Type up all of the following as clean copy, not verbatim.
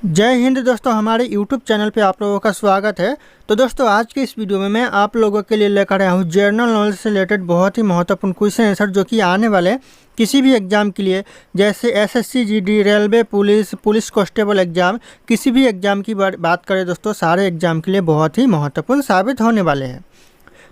जय हिंद दोस्तों, हमारे YouTube चैनल पे आप लोगों का स्वागत है। तो दोस्तों, आज के इस वीडियो में मैं आप लोगों के लिए लेकर आया हूँ जनरल नॉलेज से रिलेटेड बहुत ही महत्वपूर्ण क्वेश्चन आंसर, जो कि आने वाले किसी भी एग्ज़ाम के लिए, जैसे SSC GD, railway, police constable exam, किसी भी एग्ज़ाम की बात करें दोस्तों, सारे एग्ज़ाम के लिए बहुत ही महत्वपूर्ण साबित होने वाले हैं।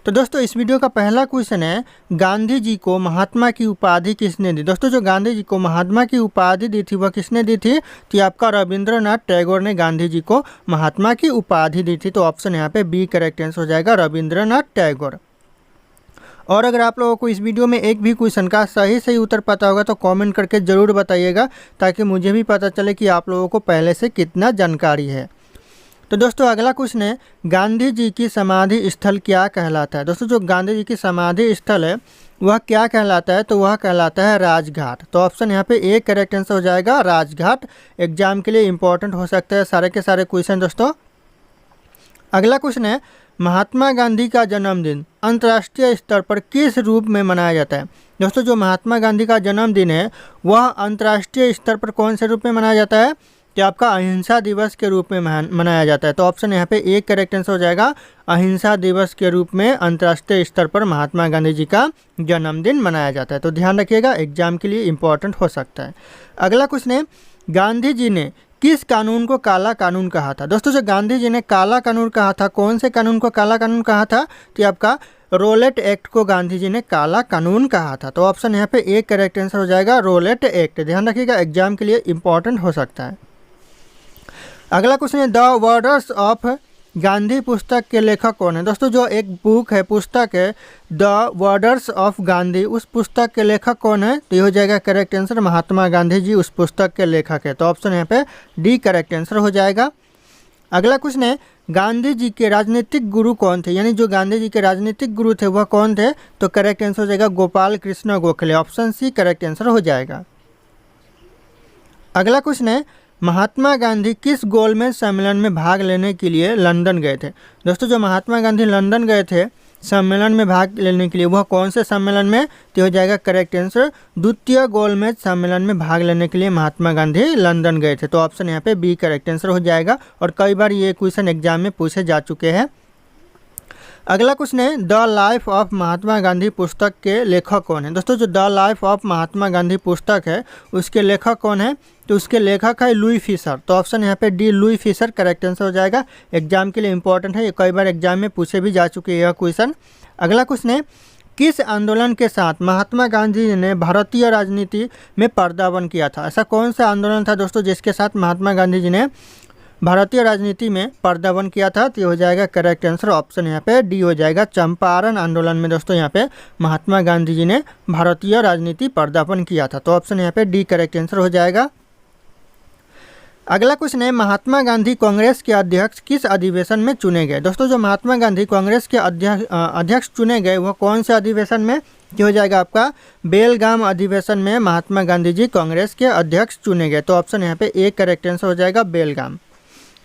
तो दोस्तों, इस वीडियो का पहला क्वेश्चन है, गांधी जी को महात्मा की उपाधि किसने दी। दोस्तों, जो गांधी जी को महात्मा की उपाधि दी थी वह किसने दी थी? तो आपका रविंद्रनाथ टैगोर ने गांधी जी को महात्मा की उपाधि दी थी। तो ऑप्शन यहाँ पे बी करेक्ट आंसर हो जाएगा, रविंद्रनाथ टैगोर। और अगर आप लोगों को इस वीडियो में एक भी क्वेश्चन का सही उत्तर पता होगा तो कमेंट करके ज़रूर बताइएगा, ताकि मुझे भी पता चले कि आप लोगों को पहले से कितना जानकारी है। तो दोस्तों, अगला क्वेश्चन है, गांधी जी की समाधि स्थल क्या कहलाता है। दोस्तों, जो गांधी जी की समाधि स्थल है वह क्या कहलाता है? तो वह कहलाता है राजघाट। तो ऑप्शन यहाँ पे ए करेक्ट आंसर हो जाएगा, राजघाट। एग्जाम के लिए इंपॉर्टेंट हो सकते हैं सारे के सारे क्वेश्चन दोस्तों। अगला क्वेश्चन है, महात्मा गांधी का जन्मदिन अंतर्राष्ट्रीय स्तर पर किस रूप में मनाया जाता है। दोस्तों, जो महात्मा गांधी का जन्मदिन है वह अंतर्राष्ट्रीय स्तर पर कौन से रूप में मनाया जाता है? तो आपका अहिंसा दिवस के रूप में मनाया जाता है। तो ऑप्शन यहाँ पे एक करेक्ट आंसर हो जाएगा, अहिंसा दिवस के रूप में अंतर्राष्ट्रीय स्तर पर महात्मा गांधी जी का जन्मदिन मनाया जाता है। तो ध्यान रखिएगा, एग्जाम के लिए इंपॉर्टेंट हो सकता है। अगला क्वेश्चन है, गांधी जी ने किस कानून को काला कानून कहा था। दोस्तों, जो गांधी जी ने काला कानून कहा था, कौन से कानून को काला कानून कहा था? तो आपका रोलेट एक्ट को गांधी जी ने काला कानून कहा था। तो ऑप्शन यहाँ पे एक करेक्ट आंसर हो जाएगा, रोलेट एक्ट। ध्यान रखिएगा, एग्जाम के लिए इंपॉर्टेंट हो सकता है। अगला क्वेश्चन है, द वर्डर्स ऑफ गांधी पुस्तक के लेखक कौन है। दोस्तों, जो एक बुक है, पुस्तक है द वर्डर्स ऑफ गांधी, उस पुस्तक के लेखक कौन है? तो ये हो जाएगा करेक्ट आंसर, महात्मा गांधी जी उस पुस्तक के लेखक है। तो ऑप्शन यहाँ पे डी करेक्ट आंसर हो जाएगा। अगला क्वेश्चन है, गांधी जी के राजनीतिक गुरु कौन थे, यानी जो गांधी जी के राजनीतिक गुरु थे वह कौन थे? तो करेक्ट आंसर हो जाएगा Gopal Krishna Gokhale. Option C correct answer हो जाएगा। अगला क्वेश्चन है, महात्मा गांधी किस गोलमेज सम्मेलन में भाग लेने के लिए लंदन गए थे। दोस्तों, जो महात्मा गांधी लंदन गए थे सम्मेलन में भाग लेने के लिए, वह कौन से सम्मेलन में? तो हो जाएगा करेक्ट आंसर, द्वितीय गोलमेज सम्मेलन में भाग लेने के लिए महात्मा गांधी लंदन गए थे। तो ऑप्शन यहाँ पे बी करेक्ट आंसर हो जाएगा, और कई बार ये क्वेश्चन एग्जाम में पूछे जा चुके हैं। अगला क्वेश्चन है, the life of Mahatma Gandhi पुस्तक के लेखक कौन है। दोस्तों, जो the life of Mahatma Gandhi पुस्तक है उसके लेखक कौन है? तो उसके लेखक है लुई फिशर। तो ऑप्शन यहाँ पे D Louis Fischer correct answer हो जाएगा। एग्जाम के लिए इंपॉर्टेंट है, ये कई बार एग्जाम में पूछे भी जा चुके हैं यह क्वेश्चन। अगला क्वेश्चन है, किस आंदोलन के साथ महात्मा गांधी जी ने भारतीय राजनीति में पदार्पण किया था। ऐसा कौन सा आंदोलन था दोस्तों जिसके साथ महात्मा गांधी जी ने भारतीय राजनीति में पदार्पण किया था? तो ये हो जाएगा करेक्ट आंसर, ऑप्शन यहाँ पे डी हो जाएगा, चंपारण आंदोलन में दोस्तों यहाँ पे महात्मा गांधी जी ने भारतीय राजनीति पदार्पण किया था। तो ऑप्शन यहाँ पे डी करेक्ट आंसर हो जाएगा। अगला क्वेश्चन है, महात्मा गांधी कांग्रेस के अध्यक्ष किस अधिवेशन में चुने गए। दोस्तों, जो महात्मा गांधी कांग्रेस के अध्यक्ष चुने गए वह कौन से अधिवेशन में? जो हो जाएगा आपका बेलगाम अधिवेशन में महात्मा गांधी जी कांग्रेस के अध्यक्ष चुने गए। तो ऑप्शन यहाँ पे एक करेक्ट आंसर हो जाएगा, बेलगाम।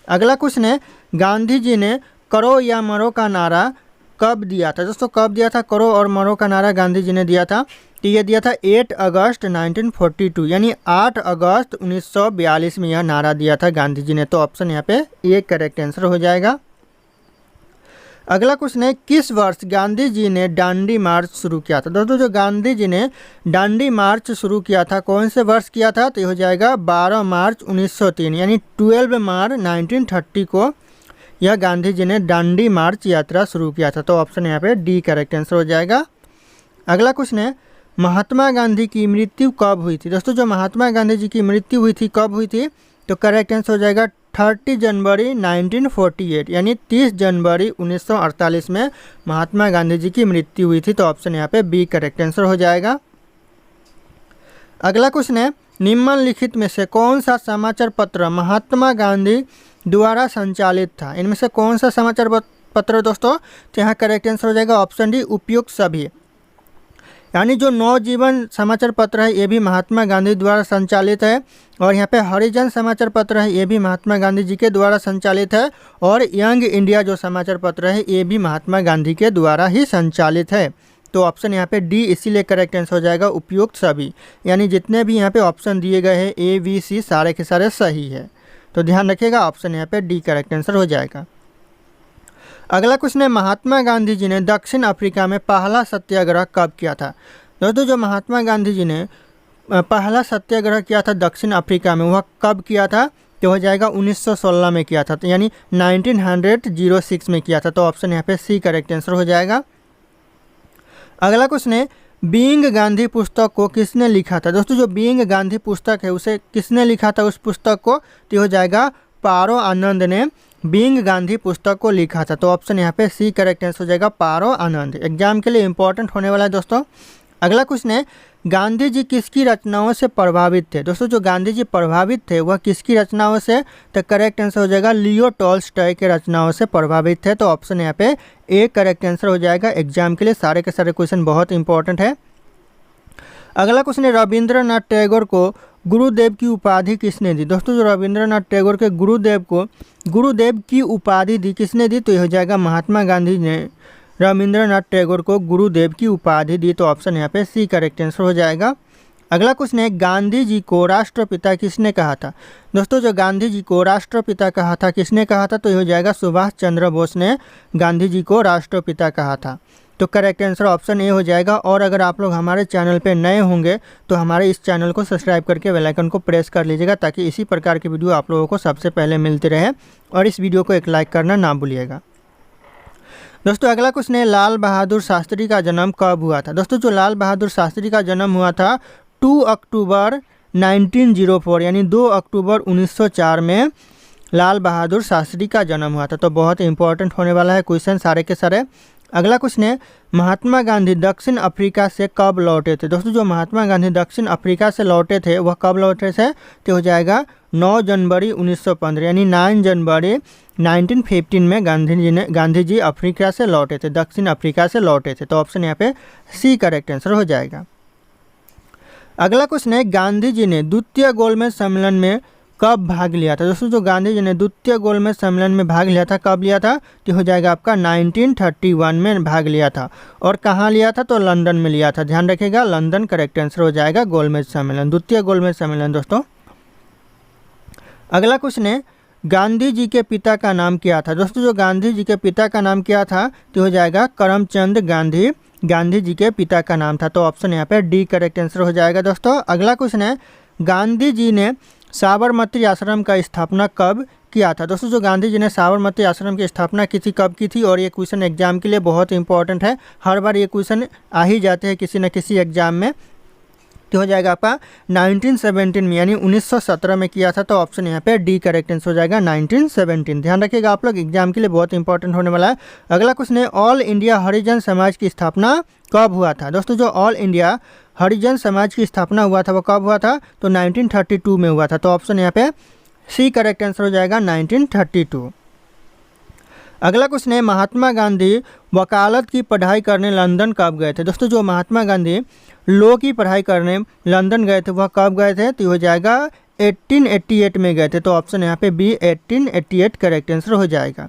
अगला क्वेश्चन है, गांधी जी ने करो या मरो का नारा कब दिया था। दोस्तों, कब दिया था करो और मरो का नारा गांधी जी ने दिया था? तो ये दिया था 8 अगस्त 1942, यानी 8 अगस्त 1942 में यह नारा दिया था गांधी जी ने। तो ऑप्शन यहाँ पे एक करेक्ट आंसर हो जाएगा। अगला क्वेश्चन है, किस वर्ष गांधी जी ने दांडी मार्च शुरू किया था। दोस्तों, जो गांधी जी ने दांडी मार्च शुरू किया था कौन से वर्ष किया था? तो ये हो जाएगा 12 मार्च 1903, यानी 12 मार्च 1930 को यह गांधी जी ने दांडी मार्च यात्रा शुरू किया था। तो ऑप्शन यहाँ पे डी करेक्ट आंसर हो जाएगा। अगला क्वेश्चन है, महात्मा गांधी की मृत्यु कब हुई थी। दोस्तों, जो महात्मा गांधी जी की मृत्यु हुई थी कब हुई थी? तो करेक्ट आंसर हो जाएगा 30 जनवरी 1948, यानी 30 जनवरी 1948 में महात्मा गांधी जी की मृत्यु हुई थी। तो ऑप्शन यहाँ पे बी करेक्ट आंसर हो जाएगा। अगला क्वेश्चन है, निम्नलिखित में से कौन सा समाचार पत्र महात्मा गांधी द्वारा संचालित था। इनमें से कौन सा समाचार पत्र दोस्तों? तो यहाँ करेक्ट आंसर हो जाएगा ऑप्शन डी, उपयुक्त सभी। यानी जो नवजीवन समाचार पत्र है ये भी महात्मा गांधी द्वारा संचालित है, और यहाँ पे हरिजन समाचार पत्र है ये भी महात्मा गांधी जी के द्वारा संचालित है, और यंग इंडिया जो समाचार पत्र है ये भी महात्मा गांधी के द्वारा ही संचालित है। तो ऑप्शन यहाँ पे डी इसीलिए करेक्ट आंसर हो जाएगा, उपयुक्त सभी। यानी जितने भी यहाँ पे ऑप्शन दिए गए हैं A, B, C सारे के सारे सही है। तो ध्यान रखिएगा, ऑप्शन यहाँ पे डी करेक्ट आंसर हो जाएगा। अगला क्वेश्चन है, महात्मा गांधी जी ने दक्षिण अफ्रीका में पहला सत्याग्रह कब किया था? दोस्तों जो महात्मा गांधी जी ने पहला सत्याग्रह किया था दक्षिण अफ्रीका में, वह कब किया था? तो हो जाएगा 1916 में किया था, तो यानी 1906 में किया था। तो ऑप्शन यहाँ पे सी करेक्ट आंसर हो जाएगा। अगला क्वेश्चन है, बीइंग गांधी पुस्तक को किसने लिखा था? दोस्तों जो बीइंग गांधी पुस्तक है उसे किसने लिखा था उस पुस्तक को? तो हो जाएगा पारो आनंद ने बीइंग गांधी पुस्तक को लिखा था। तो ऑप्शन यहाँ पे सी करेक्ट आंसर हो जाएगा, पारो आनंद। एग्जाम के लिए इंपॉर्टेंट होने वाला है दोस्तों। अगला क्वेश्चन है, गांधी जी किसकी रचनाओं से प्रभावित थे? दोस्तों जो गांधी जी प्रभावित थे वह किसकी रचनाओं से? तो करेक्ट आंसर हो जाएगा लियो टॉल्स्टॉय के रचनाओं से प्रभावित थे। तो ऑप्शन यहाँ पे ए करेक्ट आंसर हो जाएगा। एग्जाम के लिए सारे के सारे क्वेश्चन बहुत इंपॉर्टेंट है। अगला क्वेश्चन है, रविंद्रनाथ टैगोर को गुरुदेव की उपाधि किसने दी? दोस्तों जो रविंद्रनाथ टैगोर के गुरुदेव को गुरुदेव की उपाधि दी किसने दी? तो यह हो जाएगा महात्मा गांधी ने रविंद्रनाथ टैगोर को गुरुदेव की उपाधि दी। तो ऑप्शन यहाँ पे सी करेक्ट आंसर हो जाएगा। अगला क्वेश्चन है, गांधी जी को राष्ट्रपिता किसने कहा था? दोस्तों जो गांधी जी को राष्ट्रपिता कहा था किसने कहा था? तो यह हो जाएगा सुभाष चंद्र बोस ने गांधी जी को राष्ट्रपिता कहा था। तो करेक्ट आंसर ऑप्शन ए हो जाएगा। और अगर आप लोग हमारे चैनल पे नए होंगे तो हमारे इस चैनल को सब्सक्राइब करके बेल आइकन को प्रेस कर लीजिएगा, ताकि इसी प्रकार की वीडियो आप लोगों को सबसे पहले मिलती रहे। और इस वीडियो को एक लाइक करना ना भूलिएगा। दोस्तों अगला क्वेश्चन है, लाल बहादुर शास्त्री का जन्म कब हुआ था? दोस्तों जो लाल बहादुर शास्त्री का जन्म हुआ था 2 अक्टूबर 1904 यानी 2 अक्टूबर 1904 में लाल बहादुर शास्त्री का जन्म हुआ था। तो बहुत इंपॉर्टेंट होने वाला है क्वेश्चन सारे के सारे। अगला क्वेश्चन है, महात्मा गांधी दक्षिण अफ्रीका से कब लौटे थे? दोस्तों जो महात्मा गांधी दक्षिण अफ्रीका से लौटे थे वह कब लौटे थे? तो हो जाएगा 9 जनवरी 1915 यानी 9 जनवरी 1915 में गांधी जी अफ्रीका से लौटे थे, दक्षिण अफ्रीका से लौटे थे। तो ऑप्शन यहाँ पे सी करेक्ट आंसर हो जाएगा। अगला क्वेश्चन है, गांधी जी ने द्वितीय गोलमेज सम्मेलन में कब भाग लिया था? दोस्तों जो गांधी जी ने द्वितीय गोलमेज सम्मेलन में भाग लिया था कब लिया था? तो हो जाएगा आपका 1931 में भाग लिया था। और कहाँ लिया था? तो लंदन में लिया था। ध्यान रखिएगा, लंदन करेक्ट आंसर हो जाएगा गोलमेज सम्मेलन, द्वितीय गोलमेज सम्मेलन दोस्तों। अगला क्वेश्चन है, गांधी जी के पिता का नाम क्या था? दोस्तों जो गांधी जी के पिता का नाम क्या था? तो हो जाएगा करमचंद गांधी, गांधी जी के पिता का नाम था। तो ऑप्शन यहाँ पे डी करेक्ट आंसर हो जाएगा दोस्तों। अगला क्वेश्चन है, गांधी जी ने साबरमती आश्रम का स्थापना कब किया था? दोस्तों जो गांधी जी ने साबरमती आश्रम की स्थापना की थी कब की थी? और ये क्वेश्चन एग्जाम के लिए बहुत इंपॉर्टेंट है, हर बार ये क्वेश्चन आ ही जाते हैं किसी न किसी एग्जाम में। तो हो जाएगा आपका 1917 में यानी 1917 में किया था। तो ऑप्शन यहाँ पे डी करेक्ट आंसर हो जाएगा 1917। ध्यान रखिएगा आप लोग, एग्जाम के लिए बहुत इंपॉर्टेंट होने वाला है। अगला क्वेश्चन है, ऑल इंडिया हरिजन समाज की स्थापना कब हुआ था? दोस्तों जो ऑल इंडिया हरिजन समाज की स्थापना हुआ था वो कब हुआ था? तो 1932 में हुआ था। तो ऑप्शन यहाँ पे सी करेक्ट आंसर हो जाएगा 1932। अगला क्वेश्चन है, महात्मा गांधी वकालत की पढ़ाई करने लंदन कब गए थे? दोस्तों जो महात्मा गांधी लॉ की पढ़ाई करने लंदन गए थे वह कब गए थे? तो हो जाएगा 1888 में गए थे। तो ऑप्शन यहाँ पे बी 1888 करेक्ट आंसर हो जाएगा।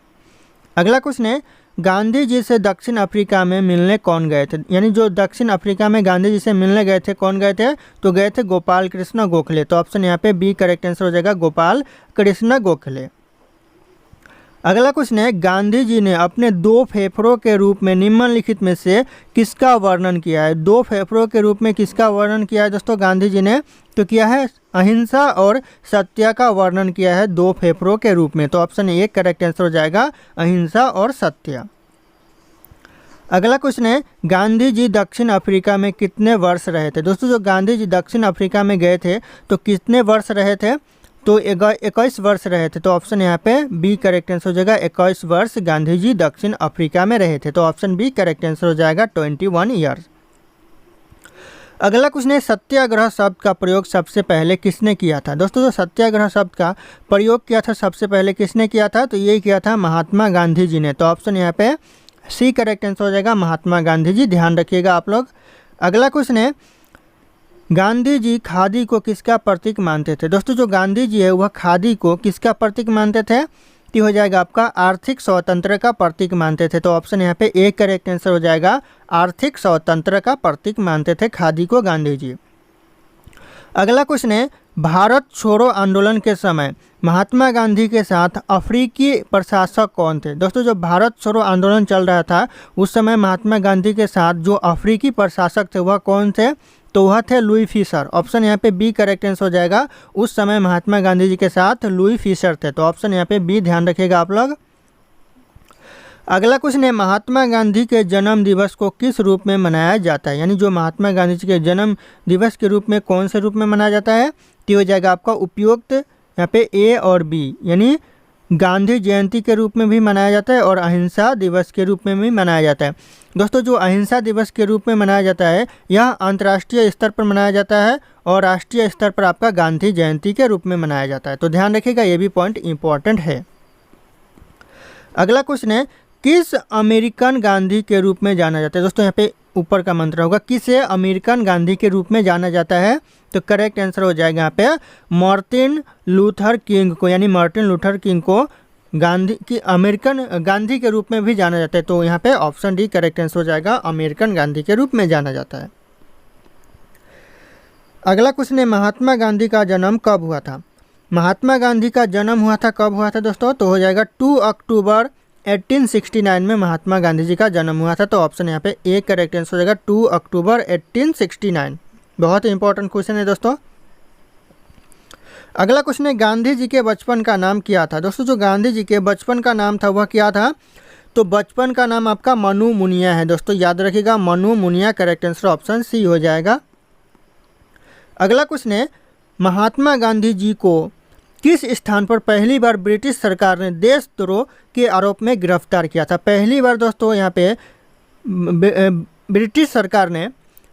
अगला क्वेश्चन है, गांधी जी से दक्षिण अफ्रीका में मिलने कौन गए थे? यानी जो दक्षिण अफ्रीका में गांधी जी से मिलने गए थे कौन गए थे? तो गए थे गोपाल कृष्ण गोखले। तो ऑप्शन यहाँ पे बी करेक्ट आंसर हो जाएगा गोपाल कृष्ण गोखले। अगला क्वेश्चन है, गांधी जी ने अपने 2 फेफड़ों के रूप में निम्नलिखित में से किसका वर्णन किया है? 2 फेफड़ों के रूप में किसका वर्णन किया है दोस्तों गांधी जी ने? तो किया है अहिंसा और सत्य का वर्णन किया है 2 फेफड़ों के रूप में। तो ऑप्शन ए करेक्ट आंसर हो जाएगा अहिंसा और सत्य। अगला क्वेश्चन है, गांधी जी दक्षिण अफ्रीका में कितने वर्ष रहे थे? दोस्तों जो गांधी जी दक्षिण अफ्रीका में गए थे तो कितने वर्ष रहे थे? तो 21 वर्ष रहे थे। तो ऑप्शन यहाँ पे बी करेक्ट आंसर हो जाएगा 21 वर्ष गांधी जी दक्षिण अफ्रीका में रहे थे। तो ऑप्शन बी करेक्ट आंसर हो जाएगा 21 ईयर्स। अगला क्वेश्चन है, सत्याग्रह शब्द का प्रयोग सबसे पहले किसने किया था? दोस्तों जो सत्याग्रह शब्द का प्रयोग किया था सबसे पहले किसने किया था? तो ये किया था महात्मा गांधी जी ने। तो ऑप्शन यहाँ पे सी करेक्ट आंसर हो जाएगा महात्मा गांधी जी। ध्यान रखिएगा आप लोग। अगला क्वेश्चन है, गांधी जी खादी को किसका प्रतीक मानते थे? दोस्तों जो गांधी जी है वह खादी को किसका प्रतीक मानते थे? तो हो जाएगा आपका आर्थिक स्वतंत्र का प्रतीक मानते थे। तो ऑप्शन यहाँ पे ए करेक्ट आंसर हो जाएगा आर्थिक स्वतंत्र का प्रतीक मानते थे खादी को गांधी जी। अगला क्वेश्चन है, भारत छोड़ो आंदोलन के समय महात्मा गांधी के साथ अफ्रीकी प्रशासक कौन थे? दोस्तों जो भारत छोड़ो आंदोलन चल रहा था उस समय महात्मा गांधी के साथ जो अफ्रीकी प्रशासक थे वह कौन थे? तो वह थे लुई फिशर। ऑप्शन यहाँ पे बी करेक्ट आंसर हो जाएगा। उस समय महात्मा गांधी जी के साथ लुई फिशर थे, तो ऑप्शन यहाँ पे बी ध्यान रखिएगा आप लोग। अगला क्वेश्चन है, महात्मा गांधी के जन्म दिवस को किस रूप में मनाया जाता है? यानी जो महात्मा गांधी जी के जन्म दिवस के रूप में कौन से रूप में मनाया जाता है? तो हो जाएगा आपका उपयुक्त यहाँ पे ए और बी, यानी गांधी जयंती के रूप में भी मनाया जाता है और अहिंसा दिवस के रूप में भी मनाया जाता है। दोस्तों जो अहिंसा दिवस के रूप में मनाया जाता है यह अंतर्राष्ट्रीय स्तर पर मनाया जाता है और राष्ट्रीय स्तर पर आपका गांधी जयंती के रूप में मनाया जाता है, तो ध्यान रखिएगा, ये भी पॉइंट इंपॉर्टेंट है। अगला क्वेश्चन है, किस अमेरिकन गांधी के रूप में जाना जाता है? दोस्तों यहाँ पे ऊपर का मंत्र होगा, किसे अमेरिकन गांधी के रूप में जाना जाता है? तो करेक्ट आंसर हो जाएगा यहाँ पे मार्टिन लूथर किंग को, यानी मार्टिन लूथर किंग को गांधी की अमेरिकन गांधी के रूप में भी जाना जाता है, तो यहाँ पे ऑप्शन डी करेक्ट आंसर हो जाएगा, अमेरिकन गांधी के रूप में जाना जाता है। अगला क्वेश्चन है, महात्मा गांधी का जन्म कब हुआ था? महात्मा गांधी का जन्म हुआ था, कब हुआ था दोस्तों? तो हो जाएगा 2 अक्टूबर 1869 में महात्मा गांधी जी का जन्म हुआ था, तो ऑप्शन यहाँ पे ए करेक्ट आंसर हो जाएगा, 2 अक्टूबर 1869। बहुत इंपॉर्टेंट क्वेश्चन है दोस्तों। अगला क्वेश्चन है, गांधी जी के बचपन का नाम क्या था? दोस्तों जो गांधी जी के बचपन का नाम था वह क्या था? तो बचपन का नाम आपका मनु मुनिया है। दोस्तों याद रखिएगा, मनु मुनिया करेक्ट आंसर ऑप्शन सी हो जाएगा। अगला क्वेश्चन है, महात्मा गांधी जी को किस स्थान पर पहली बार ब्रिटिश सरकार ने देशद्रोह के आरोप में गिरफ्तार किया था? पहली बार दोस्तों यहाँ पे ब्रिटिश सरकार ने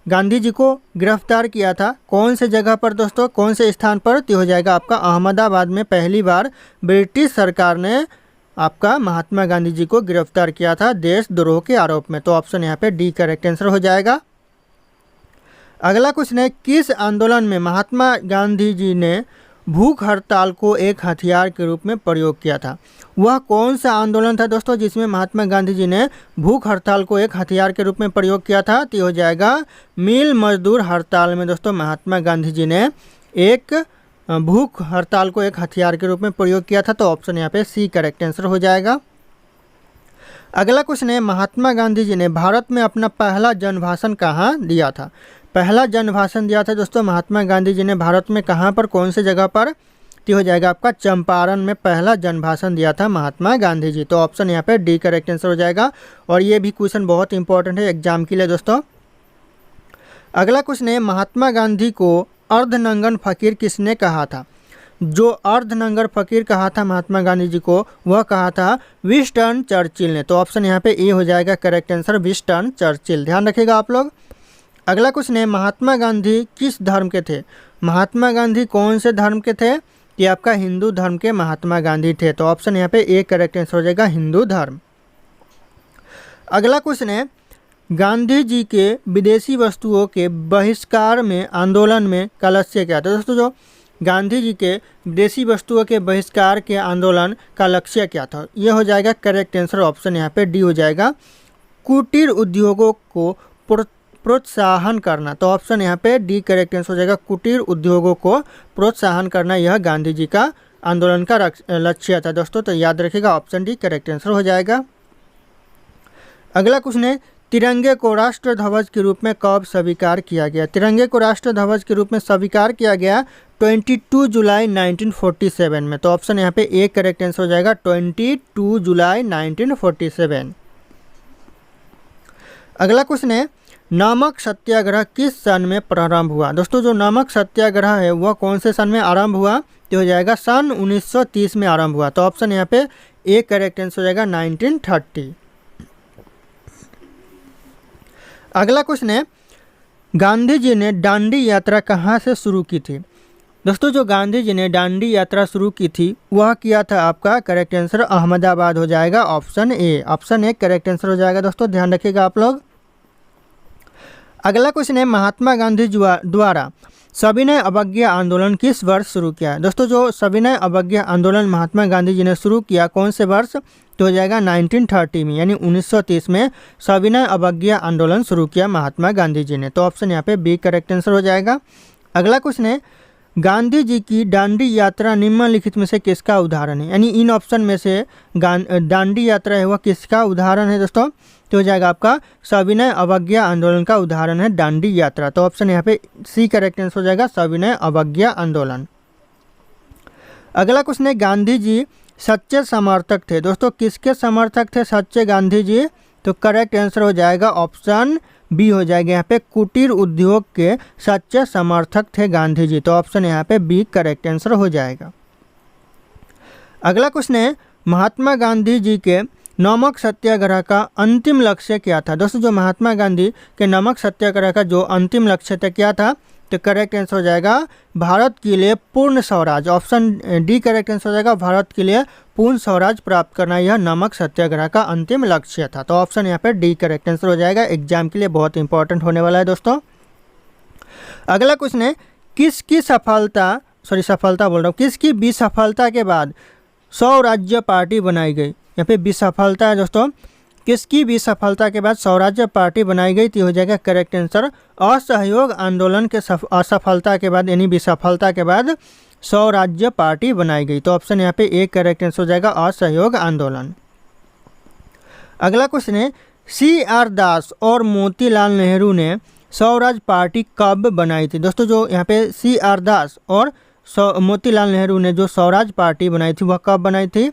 गांधी जी को गिरफ्तार किया था, कौन से जगह पर दोस्तों, कौन से स्थान पर? तो हो जाएगा आपका अहमदाबाद में पहली बार ब्रिटिश सरकार ने आपका महात्मा गांधी जी को गिरफ्तार किया था देशद्रोह के आरोप में, तो ऑप्शन यहाँ पे डी करेक्ट आंसर हो जाएगा। अगला क्वेश्चन है, किस आंदोलन में महात्मा गांधी जी ने भूख हड़ताल को एक हथियार के रूप में प्रयोग किया था? वह कौन सा आंदोलन था दोस्तों जिसमें महात्मा गांधी जी ने भूख हड़ताल को एक हथियार के रूप में प्रयोग किया था? तो हो जाएगा मिल मजदूर हड़ताल में दोस्तों महात्मा गांधी जी ने एक भूख हड़ताल को एक हथियार के रूप में प्रयोग किया था, तो ऑप्शन यहाँ पे सी करेक्ट आंसर हो जाएगा। अगला क्वेश्चन है, महात्मा गांधी जी ने भारत में अपना पहला जनभाषण कहाँ दिया था? पहला जनभाषण दिया था दोस्तों महात्मा गांधी जी ने भारत में कहाँ पर, कौन से जगह पर? तो हो जाएगा आपका चंपारण में पहला जनभाषण दिया था महात्मा गांधी जी, तो ऑप्शन यहाँ पे डी करेक्ट आंसर हो जाएगा। और ये भी क्वेश्चन बहुत इंपॉर्टेंट है एग्जाम के लिए दोस्तों। अगला क्वेश्चन है, महात्मा गांधी को अर्धनंगन फकीर किसने कहा था? जो अर्धनंगन फकीर कहा था महात्मा गांधी जी को वह कहा था विंस्टन चर्चिल ने, तो ऑप्शन यहाँ पे ए हो जाएगा करेक्ट आंसर, विंस्टन चर्चिल। ध्यान रखिएगा आप लोग। अगला क्वेश्चन है, महात्मा गांधी किस धर्म के थे? महात्मा गांधी कौन से धर्म के थे? ये आपका हिंदू धर्म के महात्मा गांधी थे, तो ऑप्शन यहाँ पे ए करेक्ट आंसर हो जाएगा, हिंदू धर्म। अगला क्वेश्चन है, गांधी जी के विदेशी वस्तुओं के बहिष्कार में आंदोलन में का लक्ष्य क्या था? दोस्तों जो गांधी जी के विदेशी वस्तुओं के बहिष्कार के आंदोलन का लक्ष्य क्या था? यह हो जाएगा करेक्ट आंसर, ऑप्शन यहाँ पे डी हो जाएगा, कुटीर उद्योगों को प्रोत्साहन करना, तो ऑप्शन यहाँ पे डी करेक्ट आंसर हो जाएगा, कुटीर उद्योगों को प्रोत्साहन करना यह गांधी जी का आंदोलन का लक्ष्य था दोस्तों, तो याद रखिएगा ऑप्शन डी करेक्ट आंसर हो जाएगा। अगला क्वेश्चन है, तिरंगे को राष्ट्र ध्वज के रूप में कब स्वीकार किया गया? तिरंगे को राष्ट्र ध्वज के रूप में स्वीकार किया गया 22 जुलाई 1947 में, तो ऑप्शन यहाँ पे ए करेक्ट आंसर हो जाएगा, 22 जुलाई 1947। अगला क्वेश्चन है, नमक सत्याग्रह किस सन में प्रारंभ हुआ? दोस्तों जो नमक सत्याग्रह है वह कौन से सन में आरंभ हुआ? तो हो जाएगा सन 1930 में आरंभ हुआ, तो ऑप्शन यहाँ पे ए करेक्ट आंसर हो जाएगा 1930। अगला क्वेश्चन है, गांधी जी ने दांडी यात्रा कहाँ से शुरू की थी? दोस्तों जो गांधी जी ने दांडी यात्रा शुरू की थी वह किया था आपका करेक्ट आंसर अहमदाबाद हो जाएगा, option A. Option A correct answer हो जाएगा दोस्तों, ध्यान रखिएगा आप लोग। अगला क्वेश्चन है, महात्मा गांधी द्वारा सविनय अवज्ञा आंदोलन किस वर्ष शुरू किया है? दोस्तों जो सविनय अवज्ञा आंदोलन महात्मा गांधी जी ने शुरू किया कौन से वर्ष? तो हो जाएगा 1930 में, यानी 1930 में सविनय अवज्ञा आंदोलन शुरू किया महात्मा गांधी जी ने, तो ऑप्शन यहाँ पे बी करेक्ट आंसर हो जाएगा। अगला क्वेश्चन है, गांधी जी की दांडी यात्रा निम्नलिखित में से किसका उदाहरण है, यानी इन ऑप्शन में से दांडी यात्रा है वह किसका उदाहरण है दोस्तों, तो हो जाएगा आपका सविनय अवज्ञा आंदोलन का उदाहरण है दांडी यात्रा। तो ऑप्शन यहाँ पे सी करेक्ट आंसर हो जाएगा, सविनय अवज्ञा आंदोलन। अगला क्वेश्चन है, गांधी जी सच्चे समर्थक थे। दोस्तों किसके समर्थक थे सच्चे गांधी जी, तो करेक्ट आंसर हो जाएगा ऑप्शन बी हो जाएगा यहाँ पे, कुटीर उद्योग के सच्चे समर्थक थे गांधी जी। तो ऑप्शन यहाँ पे बी करेक्ट आंसर हो जाएगा। अगला क्वेश्चन है, महात्मा गांधी जी के नमक सत्याग्रह का अंतिम लक्ष्य क्या था। दोस्तों जो महात्मा गांधी के नमक सत्याग्रह का जो अंतिम लक्ष्य था क्या था, तो करेक्ट आंसर हो जाएगा भारत के लिए पूर्ण Swaraj. Option D correct answer हो जाएगा, भारत के लिए पूर्ण स्वराज प्राप्त करना यह नमक सत्याग्रह का अंतिम लक्ष्य था। तो ऑप्शन यहाँ पर डी करेक्ट आंसर हो जाएगा, एग्जाम के लिए बहुत इंपॉर्टेंट होने वाला है दोस्तों। अगला क्वेश्चन है, किसकी विसफलता के बाद स्वराज्य पार्टी बनाई गई। यहाँ पे विसफलता है दोस्तों, किसकी विसफलता के बाद स्वराज्य पार्टी बनाई गई, तो हो जाएगा करेक्ट आंसर असहयोग आंदोलन के असफलता के बाद यानी विसफलता के बाद स्वराज्य पार्टी बनाई गई। तो ऑप्शन यहाँ पे एक करेक्ट आंसर हो जाएगा, असहयोग आंदोलन। अगला क्वेश्चन है, CR दास और मोतीलाल नेहरू ने स्वराज पार्टी कब बनाई थी। दोस्तों जो यहाँ पे CR दास और मोतीलाल नेहरू ने जो स्वराज पार्टी बनाई थी वह कब बनाई थी,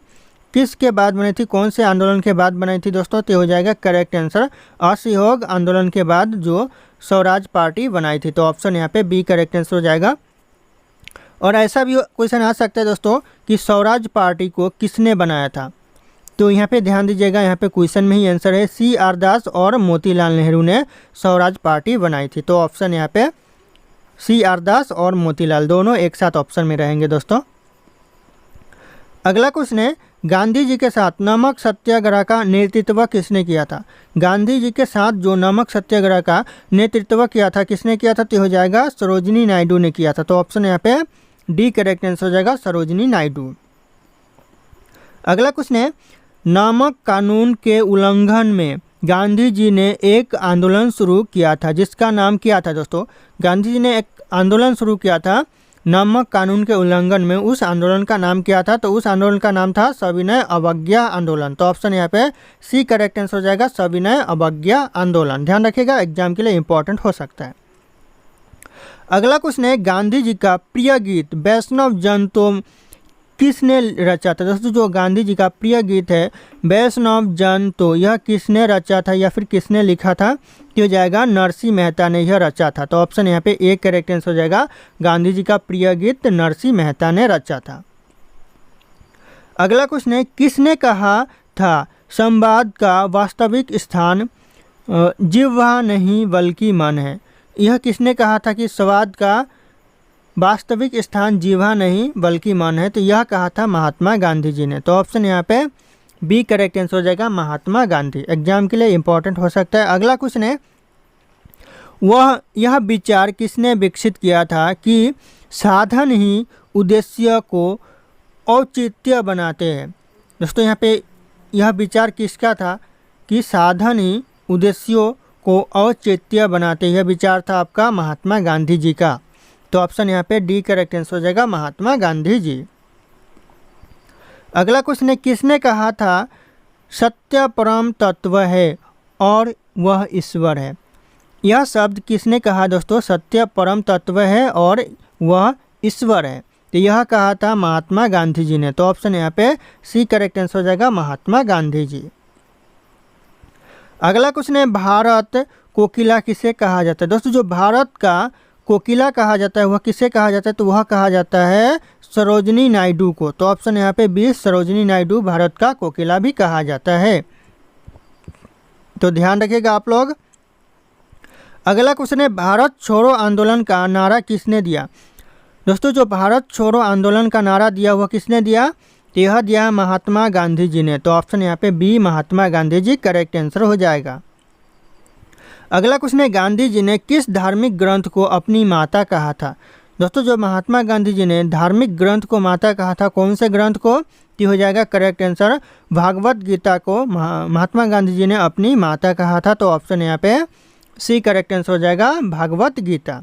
किसके बाद बनी थी, कौन से आंदोलन के बाद बनाई थी दोस्तों, तो हो जाएगा करेक्ट आंसर असहयोग आंदोलन के बाद जो स्वराज पार्टी बनाई थी। तो ऑप्शन यहाँ पे बी करेक्ट आंसर हो जाएगा। और ऐसा भी क्वेश्चन आ सकता है दोस्तों कि स्वराज पार्टी को किसने बनाया था, तो यहाँ पे ध्यान दीजिएगा, यहाँ पे क्वेश्चन में ही आंसर है CR दास और मोतीलाल नेहरू ने स्वराज पार्टी बनाई थी। तो ऑप्शन यहाँ पे CR दास और मोतीलाल दोनों एक साथ ऑप्शन में रहेंगे दोस्तों। अगला क्वेश्चन है, गांधी जी के साथ नमक सत्याग्रह का नेतृत्व किसने किया था। गांधी जी के साथ जो नमक सत्याग्रह का नेतृत्व किया था किसने किया था, तो हो जाएगा सरोजिनी नायडू ने किया था। तो ऑप्शन यहाँ पे डी करेक्ट आंसर हो जाएगा, सरोजिनी नायडू। अगला क्वेश्चन है, नमक कानून के उल्लंघन में गांधी जी ने एक आंदोलन शुरू किया था जिसका नाम क्या था। दोस्तों गांधी जी ने एक आंदोलन शुरू किया था नमक कानून के उल्लंघन में, उस आंदोलन का नाम क्या था, तो उस आंदोलन का नाम था सविनय अवज्ञा आंदोलन। तो ऑप्शन यहाँ पे सी करेक्ट आंसर हो जाएगा, सविनय अवज्ञा आंदोलन। ध्यान रखिएगा, एग्जाम के लिए इंपॉर्टेंट हो सकता है। अगला क्वेश्चन है, गांधी जी का प्रिय गीत वैष्णव जन तो किसने रचा था। दोस्तों जो गांधी जी का प्रिय गीत है वैष्णव जन तो यह किसने रचा था या फिर किसने लिखा था, तो हो जाएगा नरसिंह मेहता ने यह रचा था। तो ऑप्शन यहाँ पे एक करेक्ट आंसर हो जाएगा, गांधी जी का प्रिय गीत नरसिंह मेहता ने रचा था। अगला क्वेश्चन है, किसने कहा था संवाद का वास्तविक स्थान जिह्वा नहीं बल्कि मन है। यह किसने कहा था कि संवाद का वास्तविक स्थान जिह्वा नहीं बल्कि मन है, तो यह कहा था महात्मा गांधी जी ने। तो ऑप्शन यहाँ पे बी करेक्ट आंसर हो जाएगा, महात्मा गांधी। एग्जाम के लिए इंपॉर्टेंट हो सकता है। अगला क्वेश्चन है, यह विचार किसने विकसित किया था कि साधन ही उद्देश्य को औचित्य बनाते हैं। दोस्तों यहाँ पे यह विचार किसका था कि साधन ही उद्देश्यों को औचित्य बनाते, यह विचार था आपका महात्मा गांधी जी का। तो ऑप्शन यहाँ पे डी करेक्ट आंसर हो जाएगा, महात्मा गांधी जी। अगला क्वेश्चन है, किसने कहा था सत्य परम तत्व है और वह ईश्वर है। यह शब्द किसने कहा दोस्तों, सत्य परम तत्व है और वह ईश्वर है, तो यह कहा था महात्मा गांधी जी ने। तो ऑप्शन यहाँ पे सी करेक्ट आंसर हो जाएगा, महात्मा गांधी जी। अगला क्वेश्चन है, भारत कोकिला किसे कहा जाता है। दोस्तों जो भारत का कोकिला कहा जाता है वह किसे कहा जाता है, तो वह कहा जाता है सरोजिनी नायडू को। तो ऑप्शन यहाँ पे 20 सरोजिनी नायडू भारत का कोकिला भी कहा जाता है। तो ध्यान रखिएगा आप लोग। अगला क्वेश्चन है, भारत छोड़ो आंदोलन का नारा किसने दिया। दोस्तों जो भारत छोड़ो आंदोलन का नारा दिया वह किसने दिया, तो यह दिया महात्मा गांधी जी ने। तो ऑप्शन यहाँ पे B Mahatma Gandhi ji correct answer हो जाएगा। अगला क्वेश्चन है, गांधी जी ने किस धार्मिक ग्रंथ को अपनी माता कहा था। दोस्तों जो महात्मा गांधी जी ने धार्मिक ग्रंथ को माता कहा था, कौन से ग्रंथ को, तो हो जाएगा करेक्ट आंसर भागवत गीता को महात्मा गांधी जी ने अपनी माता कहा था। तो ऑप्शन यहाँ पे सी करेक्ट आंसर हो जाएगा, भागवत गीता।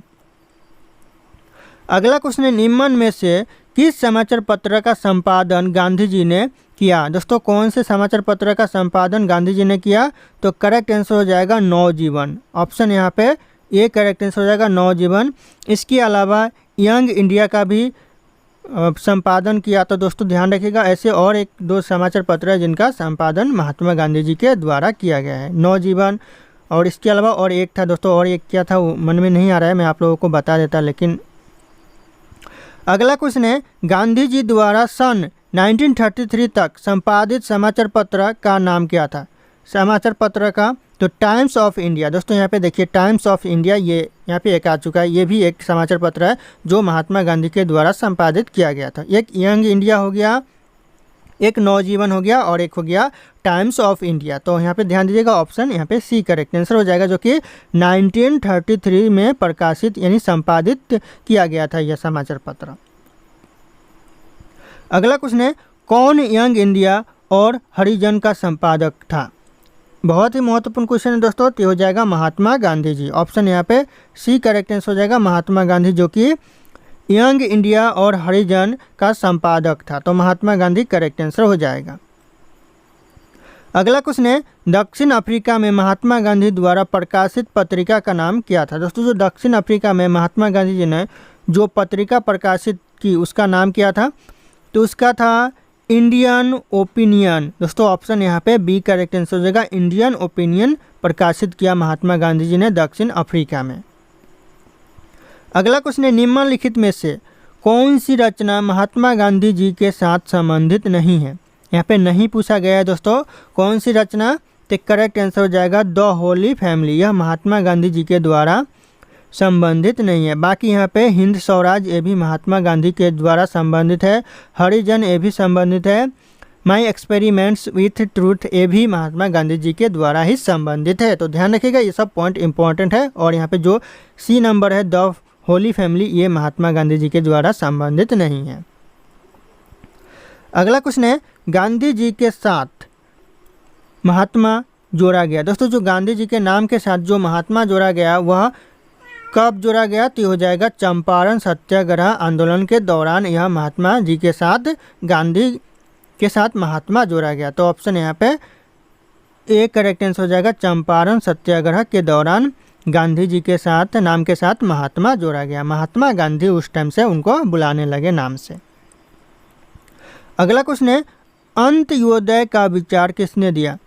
अगला क्वेश्चन है, निम्न में से किस समाचार पत्र का संपादन गांधी जी ने किया? दोस्तों कौन से समाचार पत्र का संपादन गांधी जी ने किया? तो करेक्ट आंसर हो जाएगा नवजीवन। ऑप्शन यहाँ पे ए करेक्ट आंसर हो जाएगा नवजीवन। इसके अलावा यंग इंडिया का भी संपादन किया। तो दोस्तों ध्यान रखिएगा, ऐसे और एक दो समाचार पत्र है जिनका संपादन महात्मा गांधी जी के द्वारा किया गया है, नवजीवन और इसके अलावा और एक था दोस्तों, और एक क्या था वो मन में नहीं आ रहा है, मैं आप लोगों को बता देता। लेकिन अगला क्वेश्चन है, गांधी जी द्वारा सन 1933 तक संपादित समाचार पत्र का नाम क्या था? समाचार पत्र का तो टाइम्स ऑफ इंडिया। दोस्तों यहाँ पे देखिए टाइम्स ऑफ इंडिया, ये यहाँ पे एक आ चुका है, ये भी एक समाचार पत्र है जो महात्मा गांधी के द्वारा संपादित किया गया था। एक यंग इंडिया हो गया, एक नवजीवन हो गया और एक हो गया टाइम्स ऑफ इंडिया। तो यहाँ पे ध्यान दीजिएगा, ऑप्शन यहाँ पे सी करेक्ट आंसर हो जाएगा, जो कि 1933 में प्रकाशित यानी संपादित किया गया था यह समाचार पत्र। अगला क्वेश्चन है, कौन यंग इंडिया और हरिजन का संपादक था? बहुत ही महत्वपूर्ण क्वेश्चन है दोस्तों, तो हो जाएगा महात्मा गांधी जी। ऑप्शन यहाँ पे सी करेक्ट आंसर हो जाएगा महात्मा गांधी, जो कि यंग इंडिया और हरिजन का संपादक था। तो महात्मा गांधी करेक्ट आंसर हो जाएगा। अगला क्वेश्चन है, दक्षिण अफ्रीका में महात्मा गांधी द्वारा प्रकाशित पत्रिका का नाम क्या था? दोस्तों जो दक्षिण अफ्रीका में महात्मा गांधी जी ने जो पत्रिका प्रकाशित की उसका नाम क्या था? तो उसका था इंडियन ओपिनियन। दोस्तों ऑप्शन यहाँ पे बी करेक्ट आंसर हो जाएगा, इंडियन ओपिनियन प्रकाशित किया महात्मा गांधी जी ने दक्षिण अफ्रीका में। अगला क्वेश्चन है, निम्नलिखित में से कौन सी रचना महात्मा गांधी जी के साथ संबंधित नहीं है? यहाँ पे नहीं पूछा गया है दोस्तों, कौन सी रचना? तो करेक्ट आंसर हो जाएगा द होली फैमिली, यह महात्मा गांधी जी के द्वारा संबंधित नहीं है। बाकी यहाँ पे हिंद स्वराज ये भी महात्मा गांधी के द्वारा संबंधित है, हरिजन ये भी संबंधित है, माई एक्सपेरिमेंट्स विथ ट्रूथ ये भी महात्मा गांधी जी के द्वारा ही संबंधित है। तो ध्यान रखिएगा, ये सब पॉइंट इंपॉर्टेंट है। और यहाँ पे जो सी नंबर है द होली फैमिली, ये महात्मा गांधी जी के द्वारा संबंधित नहीं है। अगला क्वेश्चन है, गांधी जी के साथ महात्मा जोड़ा गया। दोस्तों जो गांधी जी के नाम के साथ जो महात्मा जोड़ा गया वह कब जोड़ा गया? तो हो जाएगा चंपारण सत्याग्रह आंदोलन के दौरान यह महात्मा जी के साथ गांधी के साथ महात्मा जोड़ा गया। तो ऑप्शन यहाँ पे ए करेक्ट आंसर हो जाएगा, चंपारण सत्याग्रह के दौरान गांधी जी के साथ नाम के साथ महात्मा जोड़ा गया। महात्मा गांधी उस टाइम से उनको बुलाने लगे नाम से। अगला क्वेश्चन है, अंत्योदय का विचार किसने दिया?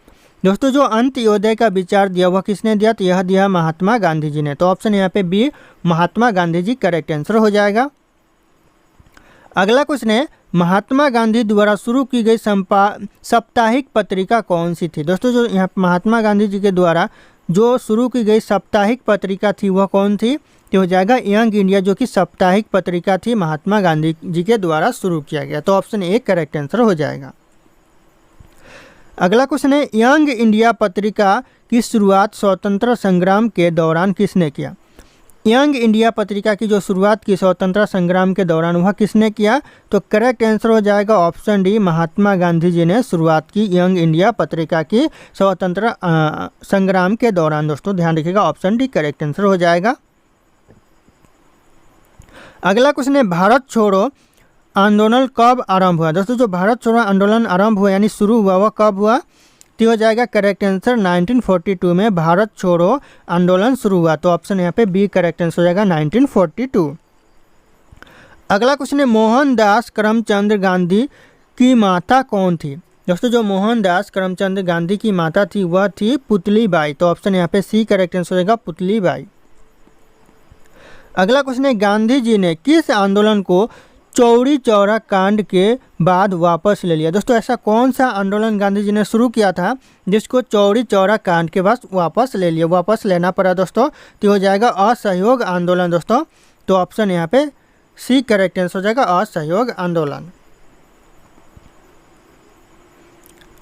दोस्तों जो अंत्योदय का विचार दिया वह किसने दिया? तो यह दिया महात्मा गांधी जी ने। तो ऑप्शन यहाँ पे B Mahatma Gandhi ji correct answer हो जाएगा। अगला क्वेश्चन है, महात्मा गांधी द्वारा शुरू की गई साप्ताहिक पत्रिका कौन सी थी? दोस्तों जो यहाँ महात्मा गांधी जी के द्वारा जो शुरू की गई साप्ताहिक पत्रिका थी वह कौन थी? तो हो जाएगा यंग इंडिया, जो कि साप्ताहिक पत्रिका थी महात्मा गांधी जी के द्वारा शुरू किया गया। तो ऑप्शन ए करेक्ट आंसर हो जाएगा। अगला क्वेश्चन है, यंग इंडिया पत्रिका की शुरुआत स्वतंत्रता संग्राम के दौरान किसने किया? यंग इंडिया पत्रिका की जो शुरुआत की स्वतंत्रता संग्राम के दौरान वह किसने किया? तो करेक्ट आंसर हो जाएगा ऑप्शन डी, महात्मा गांधी जी ने शुरुआत की यंग इंडिया पत्रिका की स्वतंत्रता संग्राम के दौरान। दोस्तों ध्यान रखिएगा, ऑप्शन डी करेक्ट आंसर हो जाएगा। अगला क्वेश्चन है, भारत छोड़ो आंदोलन कब आरंभ हुआ? दोस्तों जो भारत छोड़ो आंदोलन आरंभ हुआ यानी शुरू हुआ वह कब हुआ? तो हो जाएगा करेक्ट आंसर 1942 में भारत छोड़ो आंदोलन शुरू हुआ। तो ऑप्शन यहाँ पे बी करेक्ट आंसर हो जाएगा 1942। अगला क्वेश्चन है, मोहनदास करमचंद गांधी की माता कौन थी? दोस्तों जो मोहनदास करमचंद गांधी की माता थी वह थी पुतली बाई। तो ऑप्शन यहाँ पे सी करेक्ट आंसर हो जाएगा पुतली बाई। अगला क्वेश्चन है, गांधी जी ने किस आंदोलन को चौरी चौरा कांड के बाद वापस ले लिया? दोस्तों ऐसा कौन सा आंदोलन गांधी जी ने शुरू किया था जिसको चौरी चौरा कांड के बाद वापस ले लिया, वापस लेना पड़ा दोस्तों? तो हो जाएगा असहयोग आंदोलन दोस्तों। तो ऑप्शन यहाँ पे सी करेक्ट आंसर हो जाएगा असहयोग आंदोलन।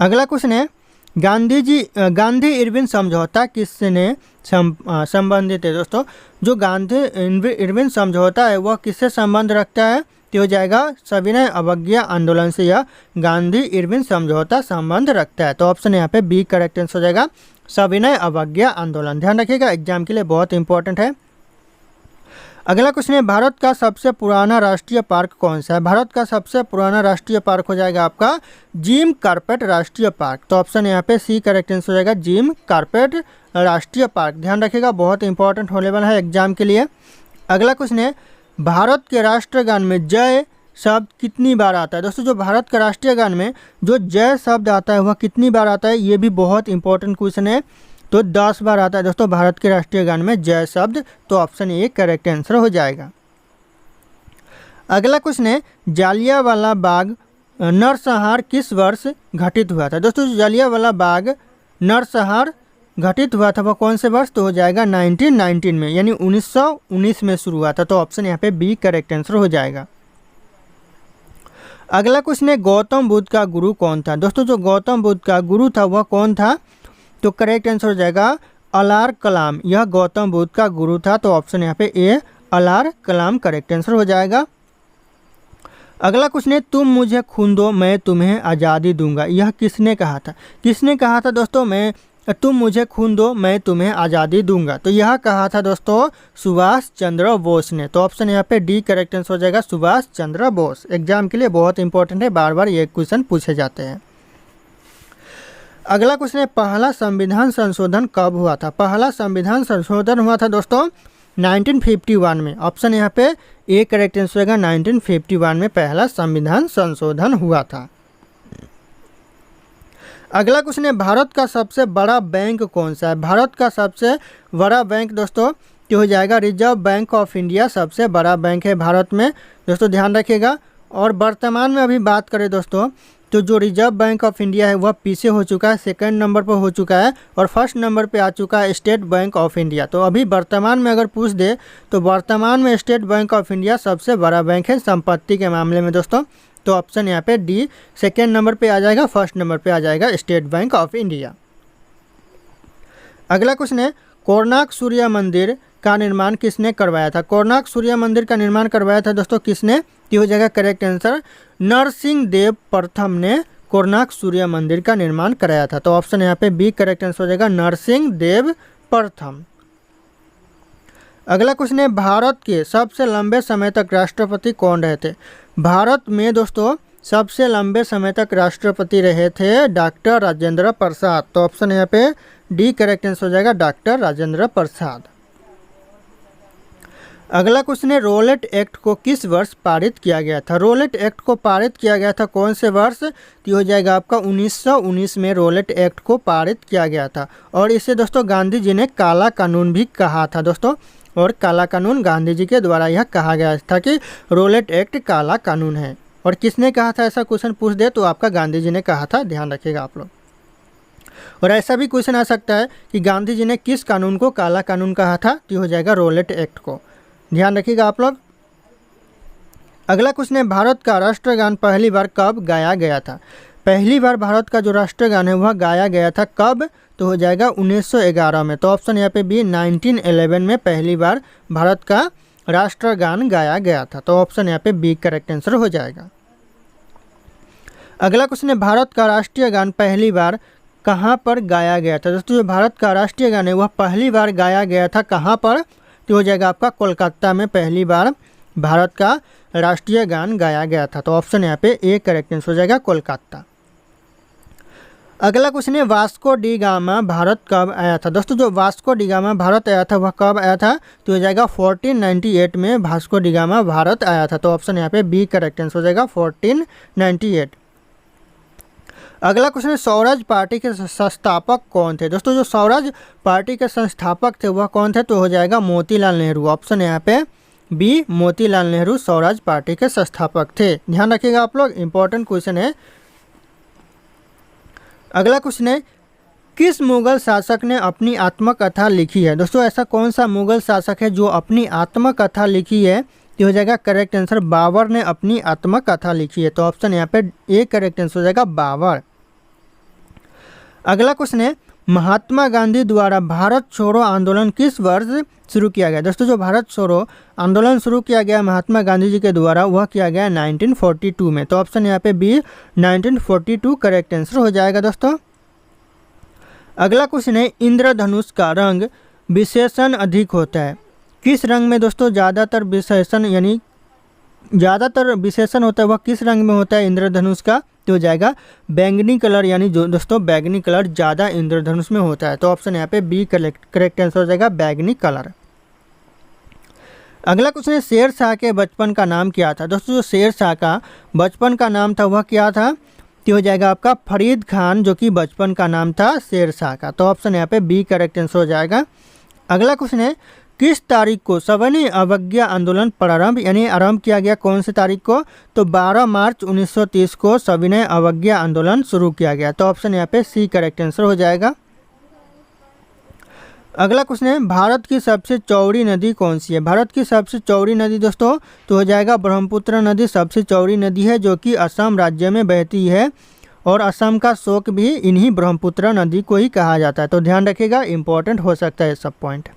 अगला क्वेश्चन है, गांधी इरविन समझौता किसने संबंधित है? दोस्तों जो गांधी इरविन समझौता है वह किससे संबंध रखता है? तो हो जाएगा सविनय अवज्ञा आंदोलन से यह गांधी इरविन समझौता संबंध रखता है। तो ऑप्शन यहाँ पे बी करेक्ट आंसर हो जाएगा सविनय अवज्ञा आंदोलन। ध्यान रखिएगा, एग्जाम के लिए बहुत इंपॉर्टेंट है। अगला क्वेश्चन है, भारत का सबसे पुराना राष्ट्रीय पार्क कौन सा है? भारत का सबसे पुराना राष्ट्रीय पार्क हो जाएगा आपका जिम कॉर्बेट राष्ट्रीय पार्क। तो ऑप्शन यहाँ पे सी करेक्ट आंसर हो जाएगा, जिम कॉर्बेट राष्ट्रीय पार्क। ध्यान रखिएगा, बहुत इंपॉर्टेंट होने वाला है एग्जाम के लिए। अगला क्वेश्चन है, भारत के राष्ट्रगान में जय शब्द कितनी बार आता है? दोस्तों जो भारत का राष्ट्रीय गान में जो जय शब्द आता है वह कितनी बार आता है, ये भी बहुत इंपॉर्टेंट क्वेश्चन है। तो 10 बार आता है दोस्तों भारत के राष्ट्रीय गान में जय शब्द। तो ऑप्शन ए करेक्ट आंसर हो जाएगा। अगला क्वेश्चन है, जालियांवाला बाग नरसंहार किस वर्ष घटित हुआ था? दोस्तों जालियांवाला बाग नरसंहार घटित हुआ था वह कौन से वर्ष? तो हो जाएगा 1919 में, यानी 1919 में शुरू हुआ था। तो ऑप्शन यहाँ पे बी करेक्ट आंसर हो जाएगा। अगला क्वेश्चन है, गौतम बुद्ध का गुरु कौन था? दोस्तों जो गौतम बुद्ध का गुरु था वह कौन था? तो करेक्ट आंसर हो जाएगा अलार कलाम। यह गौतम बुद्ध का गुरु था। तो ऑप्शन यहाँ पे ए अलार कलाम करेक्ट आंसर हो जाएगा। अगला क्वेश्चन है, तुम मुझे खून दो मैं तुम्हें आज़ादी दूंगा। यह किसने कहा था? किसने कहा था दोस्तों तुम मुझे खून दो मैं तुम्हें आज़ादी दूंगा? तो यह कहा था दोस्तों सुभाष चंद्र बोस ने। तो ऑप्शन यहाँ पे डी करेक्ट आंसर हो जाएगा, सुभाष चंद्र बोस। एग्जाम के लिए बहुत इंपॉर्टेंट है, बार बार ये क्वेश्चन पूछे जाते हैं। अगला क्वेश्चन है, पहला संविधान संशोधन कब हुआ था? पहला संविधान संशोधन हुआ था दोस्तों 1951 में। ऑप्शन यहाँ पे ए करेक्ट आंसर होगा, 1951 में पहला संविधान संशोधन हुआ था। अगला क्वेश्चन है, भारत का सबसे बड़ा बैंक कौन सा है? भारत का सबसे बड़ा बैंक दोस्तों जो हो जाएगा रिजर्व बैंक ऑफ इंडिया सबसे बड़ा बैंक है भारत में। दोस्तों ध्यान रखिएगा। और वर्तमान में अभी बात करें दोस्तों तो जो रिजर्व बैंक ऑफ इंडिया है वह पीछे हो चुका है, सेकंड नंबर पर हो चुका है और फर्स्ट नंबर पे आ चुका है स्टेट बैंक ऑफ इंडिया। तो अभी वर्तमान में अगर पूछ दे तो वर्तमान में स्टेट बैंक ऑफ इंडिया सबसे बड़ा बैंक है संपत्ति के मामले में दोस्तों। तो ऑप्शन यहाँ पे डी सेकेंड नंबर पे आ जाएगा, फर्स्ट नंबर पे आ जाएगा स्टेट बैंक ऑफ इंडिया। अगला क्वेश्चन है, कोणार्क सूर्य मंदिर का निर्माण किसने करवाया था? कोणार्क सूर्य मंदिर का निर्माण करवाया था दोस्तों किसने? तो हो जाएगा करेक्ट आंसर नरसिंह देव प्रथम ने कोणार्क सूर्य मंदिर का निर्माण कराया था। तो ऑप्शन यहाँ पे बी करेक्ट आंसर हो जाएगा, नरसिंह देव प्रथम। अगला क्वेश्चन है, भारत के सबसे लंबे समय तक राष्ट्रपति कौन रहे थे? भारत में दोस्तों सबसे लंबे समय तक राष्ट्रपति रहे थे डॉक्टर राजेंद्र प्रसाद। तो ऑप्शन यहाँ पे डी करेक्ट आंसर हो जाएगा, डॉक्टर राजेंद्र प्रसाद। अगला क्वेश्चन है, रोलेट एक्ट को किस वर्ष पारित किया गया था? रोलेट एक्ट को पारित किया गया था कौन से वर्ष? तो हो जाएगा आपका 1919 में रोलेट एक्ट को पारित किया गया था। और इसे दोस्तों गांधी जी ने काला कानून भी कहा था दोस्तों। और काला कानून गांधी जी के द्वारा यह कहा गया था कि रोलेट एक्ट काला कानून है। और किसने कहा था? ऐसा क्वेश्चन पूछ दे तो आपका गांधी जी ने कहा था, ध्यान रखिएगा आप लोग। और ऐसा भी क्वेश्चन आ सकता है कि गांधी जी ने किस कानून को काला कानून कहा था? तो हो जाएगा रोलेट एक्ट को, ध्यान रखिएगा आप लोग। अगला क्वेश्चन है, भारत का राष्ट्रगान पहली बार कब गाया गया था? पहली बार भारत का जो राष्ट्रगान है वह गाया गया था कब? तो हो जाएगा 1911 में। तो ऑप्शन यहाँ पे भी 1911 में पहली बार भारत का राष्ट्रगान गाया गया था। तो ऑप्शन यहाँ पे बी करेक्ट आंसर हो जाएगा। अगला क्वेश्चन है, भारत का राष्ट्रीय गान पहली बार कहाँ पर गाया गया था? दोस्तों जो भारत का राष्ट्रीय गान है वह पहली बार गाया गया था कहाँ पर? तो हो जाएगा आपका कोलकाता में पहली बार भारत का राष्ट्रीय गान गाया गया था। तो ऑप्शन यहाँ पे ए करेक्ट आंसर हो जाएगा, कोलकाता। अगला क्वेश्चन है, वास्को डी गामा भारत कब आया था? दोस्तों जो वास्को डी गामा भारत आया था वह कब आया था? तो हो जाएगा 1498 में वास्को डी गामा भारत आया था। तो ऑप्शन यहाँ पे बी करेक्ट आंसर हो जाएगा, 1498। अगला क्वेश्चन है, स्वराज पार्टी के संस्थापक कौन थे? दोस्तों जो स्वराज पार्टी के संस्थापक थे वह कौन थे? तो हो जाएगा मोतीलाल नेहरू। ऑप्शन यहाँ पे बी मोतीलाल नेहरू स्वराज पार्टी के संस्थापक थे। ध्यान रखिएगा आप लोग, इंपॉर्टेंट क्वेश्चन है। अगला क्वेश्चन है, किस मुगल शासक ने अपनी आत्मकथा लिखी है? दोस्तों ऐसा कौन सा मुगल शासक है जो अपनी आत्मकथा लिखी है? तो हो जाएगा करेक्ट आंसर, बाबर ने अपनी आत्मकथा लिखी है। तो ऑप्शन यहाँ पे ए करेक्ट आंसर हो जाएगा, बाबर। अगला क्वेश्चन है, महात्मा गांधी द्वारा भारत छोड़ो आंदोलन किस वर्ष शुरू किया गया? दोस्तों जो भारत छोड़ो आंदोलन शुरू किया गया महात्मा गांधी जी के द्वारा वह किया गया 1942 में। तो ऑप्शन यहाँ पे बी 1942 करेक्ट आंसर हो जाएगा दोस्तों। अगला क्वेश्चन है, इंद्रधनुष का रंग विशेषण अधिक होता है किस रंग में दोस्तों ज़्यादातर विशेषण होता है, वह किस रंग में होता है इंद्रधनुष का? तो हो जाएगा बैंगनी कलर, यानी जो दोस्तों बैंगनी कलर ज़्यादा इंद्रधनुष में होता है। तो ऑप्शन यहाँ पे बी करेक्ट आंसर हो जाएगा, बैंगनी कलर। अगला क्वेश्चन है, शेर शाह के बचपन का नाम क्या था? दोस्तों जो शेर शाह का बचपन का नाम था वह क्या था? तो हो जाएगा आपका फरीद खान, जो कि बचपन का नाम था शेर शाह का। तो ऑप्शन यहाँ पे बी करेक्ट आंसर हो जाएगा। अगला क्वेश्चन है, किस तारीख को सविनय अवज्ञा आंदोलन प्रारंभ यानी आरंभ किया गया? कौन सी तारीख को? तो 12 मार्च 1930 को सविनय अवज्ञा आंदोलन शुरू किया गया। तो ऑप्शन यहाँ पे सी करेक्ट आंसर हो जाएगा। अगला क्वेश्चन है, भारत की सबसे चौड़ी नदी कौन सी है? भारत की सबसे चौड़ी नदी दोस्तों तो हो जाएगा ब्रह्मपुत्र नदी सबसे चौड़ी नदी है, जो कि असम राज्य में बहती है, और असम का शोक भी इन्हीं ब्रह्मपुत्र नदी को ही कहा जाता है। तो ध्यान रखिएगा, इंपॉर्टेंट हो सकता है सब पॉइंट।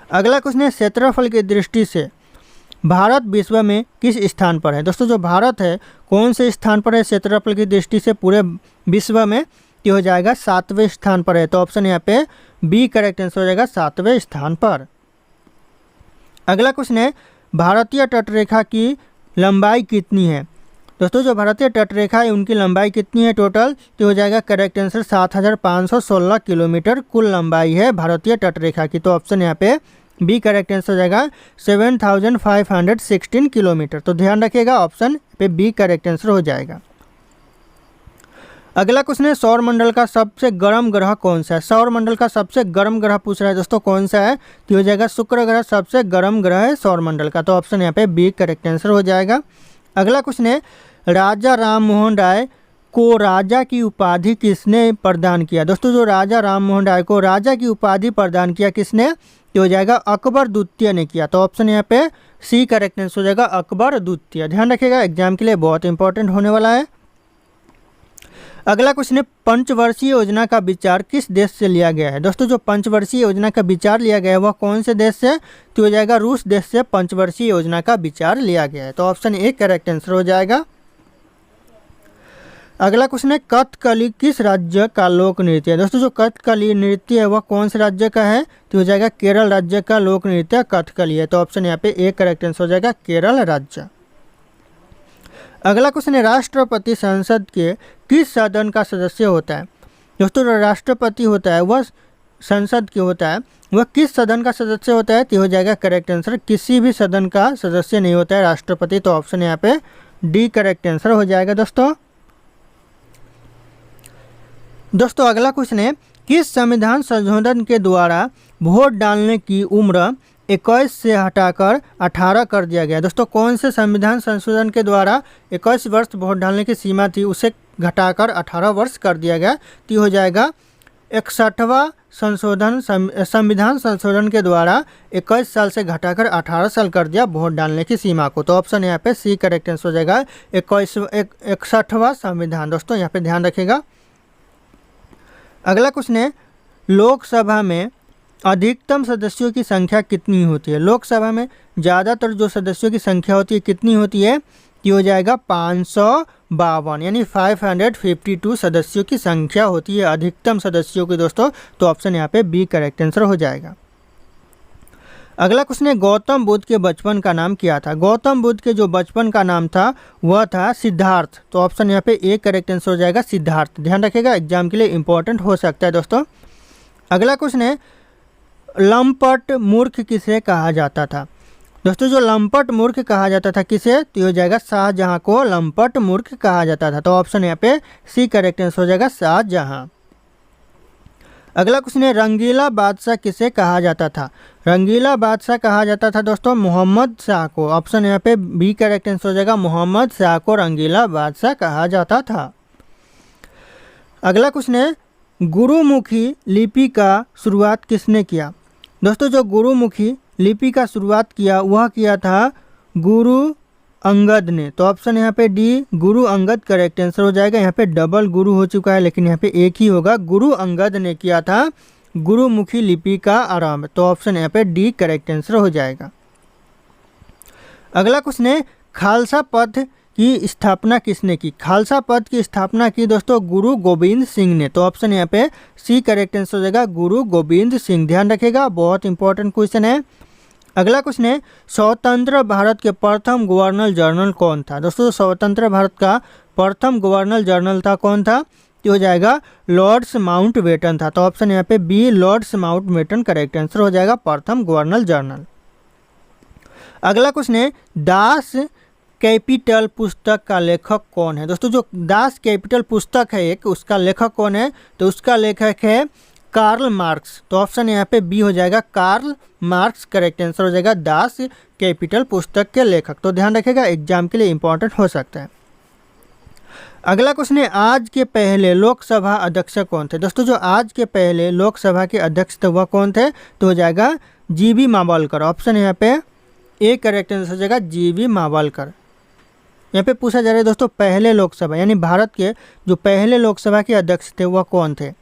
अगला क्वेश्चन है, क्षेत्रफल की दृष्टि से भारत विश्व में किस स्थान पर है? दोस्तों जो भारत है कौन से स्थान पर है क्षेत्रफल की दृष्टि से पूरे विश्व में? तो हो जाएगा 7वें स्थान पर है। तो ऑप्शन यहाँ पे बी करेक्ट आंसर हो जाएगा, 7वें स्थान पर। अगला क्वेश्चन है, भारतीय तटरेखा की लंबाई कितनी है? दोस्तों जो भारतीय तटरेखा है उनकी लंबाई कितनी है टोटल? तो हो जाएगा करेक्ट आंसर 7516 किलोमीटर कुल लंबाई है भारतीय तटरेखा की। तो ऑप्शन यहाँ पे बी करेक्ट आंसर हो जाएगा, 7516 किलोमीटर। तो ध्यान रखिएगा, ऑप्शन पे बी करेक्ट आंसर हो जाएगा। अगला क्वेश्चन है, सौरमंडल का सबसे गर्म ग्रह कौन सा है? सौरमंडल का सबसे गर्म ग्रह पूछ रहा है दोस्तों, कौन सा है? तो हो जाएगा शुक्र ग्रह सबसे गर्म ग्रह है सौरमंडल का। तो ऑप्शन यहाँ पे बी करेक्ट आंसर हो जाएगा। अगला क्वेश्चन है, राजा राम मोहन राय को राजा की उपाधि किसने प्रदान किया? दोस्तों जो राजा राम मोहन राय को राजा की उपाधि प्रदान किया किसने? तो हो जाएगा अकबर द्वितीय ने किया। तो ऑप्शन यहाँ पे सी करेक्ट आंसर हो जाएगा, अकबर द्वितीय। ध्यान रखिएगा, एग्जाम के लिए बहुत इंपॉर्टेंट होने वाला है। अगला क्वेश्चन है, पंचवर्षीय योजना का विचार किस देश से लिया गया है? दोस्तों जो पंचवर्षीय योजना का विचार लिया गया है वह कौन से देश से? तो हो जाएगा रूस देश से पंचवर्षीय योजना का विचार लिया गया है। तो ऑप्शन ए करेक्ट आंसर हो जाएगा। अगला क्वेश्चन है, कथकली किस राज्य का लोक नृत्य है? दोस्तों जो कथकली नृत्य है वह कौन से राज्य का है? तो हो जाएगा केरल राज्य का लोक नृत्य कथकली है। तो ऑप्शन यहाँ पे ए करेक्ट आंसर हो जाएगा, केरल राज्य। अगला क्वेश्चन है, राष्ट्रपति संसद के किस सदन का सदस्य होता है? दोस्तों जो राष्ट्रपति होता है वह संसद के होता है, वह किस सदन का सदस्य होता है? तो हो जाएगा करेक्ट आंसर, किसी भी सदन का सदस्य नहीं होता है राष्ट्रपति। तो ऑप्शन यहाँ पे डी करेक्ट आंसर हो जाएगा दोस्तों अगला क्वेश्चन है, किस संविधान संशोधन के द्वारा वोट डालने की उम्र 21 से हटाकर 18 कर दिया गया? दोस्तों कौन से संविधान संशोधन के द्वारा 21 वर्ष वोट डालने की सीमा थी उसे घटाकर 18 वर्ष कर दिया गया? तो हो जाएगा 61वां संविधान संशोधन के द्वारा 21 साल से घटाकर 18 साल कर दिया वोट डालने की सीमा को। तो ऑप्शन यहाँ पे सी करेक्ट आंसर हो जाएगा, 61वां संविधान। दोस्तों यहाँ पे ध्यान रखिएगा। अगला क्वेश्चन है, लोकसभा में अधिकतम सदस्यों की संख्या कितनी होती है? लोकसभा में ज़्यादातर जो सदस्यों की संख्या होती है कितनी होती है? ये हो जाएगा 552 यानी 552 सदस्यों की संख्या होती है अधिकतम सदस्यों की दोस्तों। तो ऑप्शन यहाँ पे बी करेक्ट आंसर हो जाएगा। अगला क्वेश्चन है, गौतम बुद्ध के बचपन का नाम क्या था? गौतम बुद्ध के जो बचपन का नाम था वह था सिद्धार्थ। तो ऑप्शन यहाँ पे ए करेक्ट आंसर हो जाएगा, सिद्धार्थ। ध्यान रखिएगा, एग्जाम के लिए इंपॉर्टेंट हो सकता है दोस्तों। अगला क्वेश्चन है, लंपट मूर्ख किसे कहा जाता था? दोस्तों जो लंपट मूर्ख कहा जाता था किसे? तो हो जाएगा शाहजहां को लंपट मूर्ख कहा जाता था। तो ऑप्शन यहाँ पे सी करेक्ट आंसर हो जाएगा, शाहजहां। अगला क्वेश्चन है, रंगीला बादशाह किसे कहा जाता था? रंगीला बादशाह कहा जाता था दोस्तों मोहम्मद शाह को। ऑप्शन यहाँ पे बी करेक्ट आंसर हो जाएगा, मोहम्मद शाह को रंगीला बादशाह कहा जाता था। अगला क्वेश्चन है, गुरुमुखी लिपि का शुरुआत किसने किया? दोस्तों जो गुरुमुखी लिपि का शुरुआत किया वह किया था गुरु अंगद ने। तो ऑप्शन यहाँ पे D Guru Angad correct answer हो जाएगा। यहाँ पे डबल गुरु हो चुका है लेकिन यहाँ पे एक ही होगा, गुरु अंगद ने किया था गुरुमुखी लिपि का आरंभ। तो ऑप्शन यहाँ पे डी करेक्ट आंसर हो जाएगा। अगला क्वेश्चन है, खालसा पंथ की स्थापना किसने की? खालसा पद की स्थापना की दोस्तों गुरु गोविंद सिंह ने। तो ऑप्शन यहाँ पे सी करेक्ट आंसर हो जाएगा, गुरु गोविंद सिंह। ध्यान रखिएगा, बहुत इंपॉर्टेंट क्वेश्चन है। अगला क्वेश्चन है, स्वतंत्र भारत के प्रथम गवर्नर जनरल कौन था? दोस्तों स्वतंत्र भारत का प्रथम गवर्नर जनरल था, कौन था? तो हो जाएगा लॉर्ड्स माउंटबेटन था। तो ऑप्शन यहाँ पे B lords Mountbatten correct answer हो जाएगा, प्रथम गवर्नर जनरल। अगला क्वेश्चन है, दास कैपिटल पुस्तक का लेखक कौन है? दोस्तों जो दास कैपिटल पुस्तक है एक, उसका लेखक कौन है? तो उसका लेखक है कार्ल मार्क्स। तो ऑप्शन यहाँ पे बी हो जाएगा, कार्ल मार्क्स करेक्ट आंसर हो जाएगा, दास कैपिटल पुस्तक के लेखक। तो ध्यान रखिएगा, एग्जाम के लिए इंपॉर्टेंट हो सकता है। अगला क्वेश्चन है, आज के पहले लोकसभा अध्यक्ष कौन थे? दोस्तों जो आज के पहले लोकसभा के अध्यक्ष थे वह कौन थे? तो हो जाएगा जीवी मावलकर। ऑप्शन यहाँ पे ए करेक्ट आंसर हो जाएगा, जीवी मावलकर। यहाँ पे पूछा जा रहा है दोस्तों पहले लोकसभा यानी भारत के जो पहले लोकसभा के अध्यक्ष थे वह कौन थे?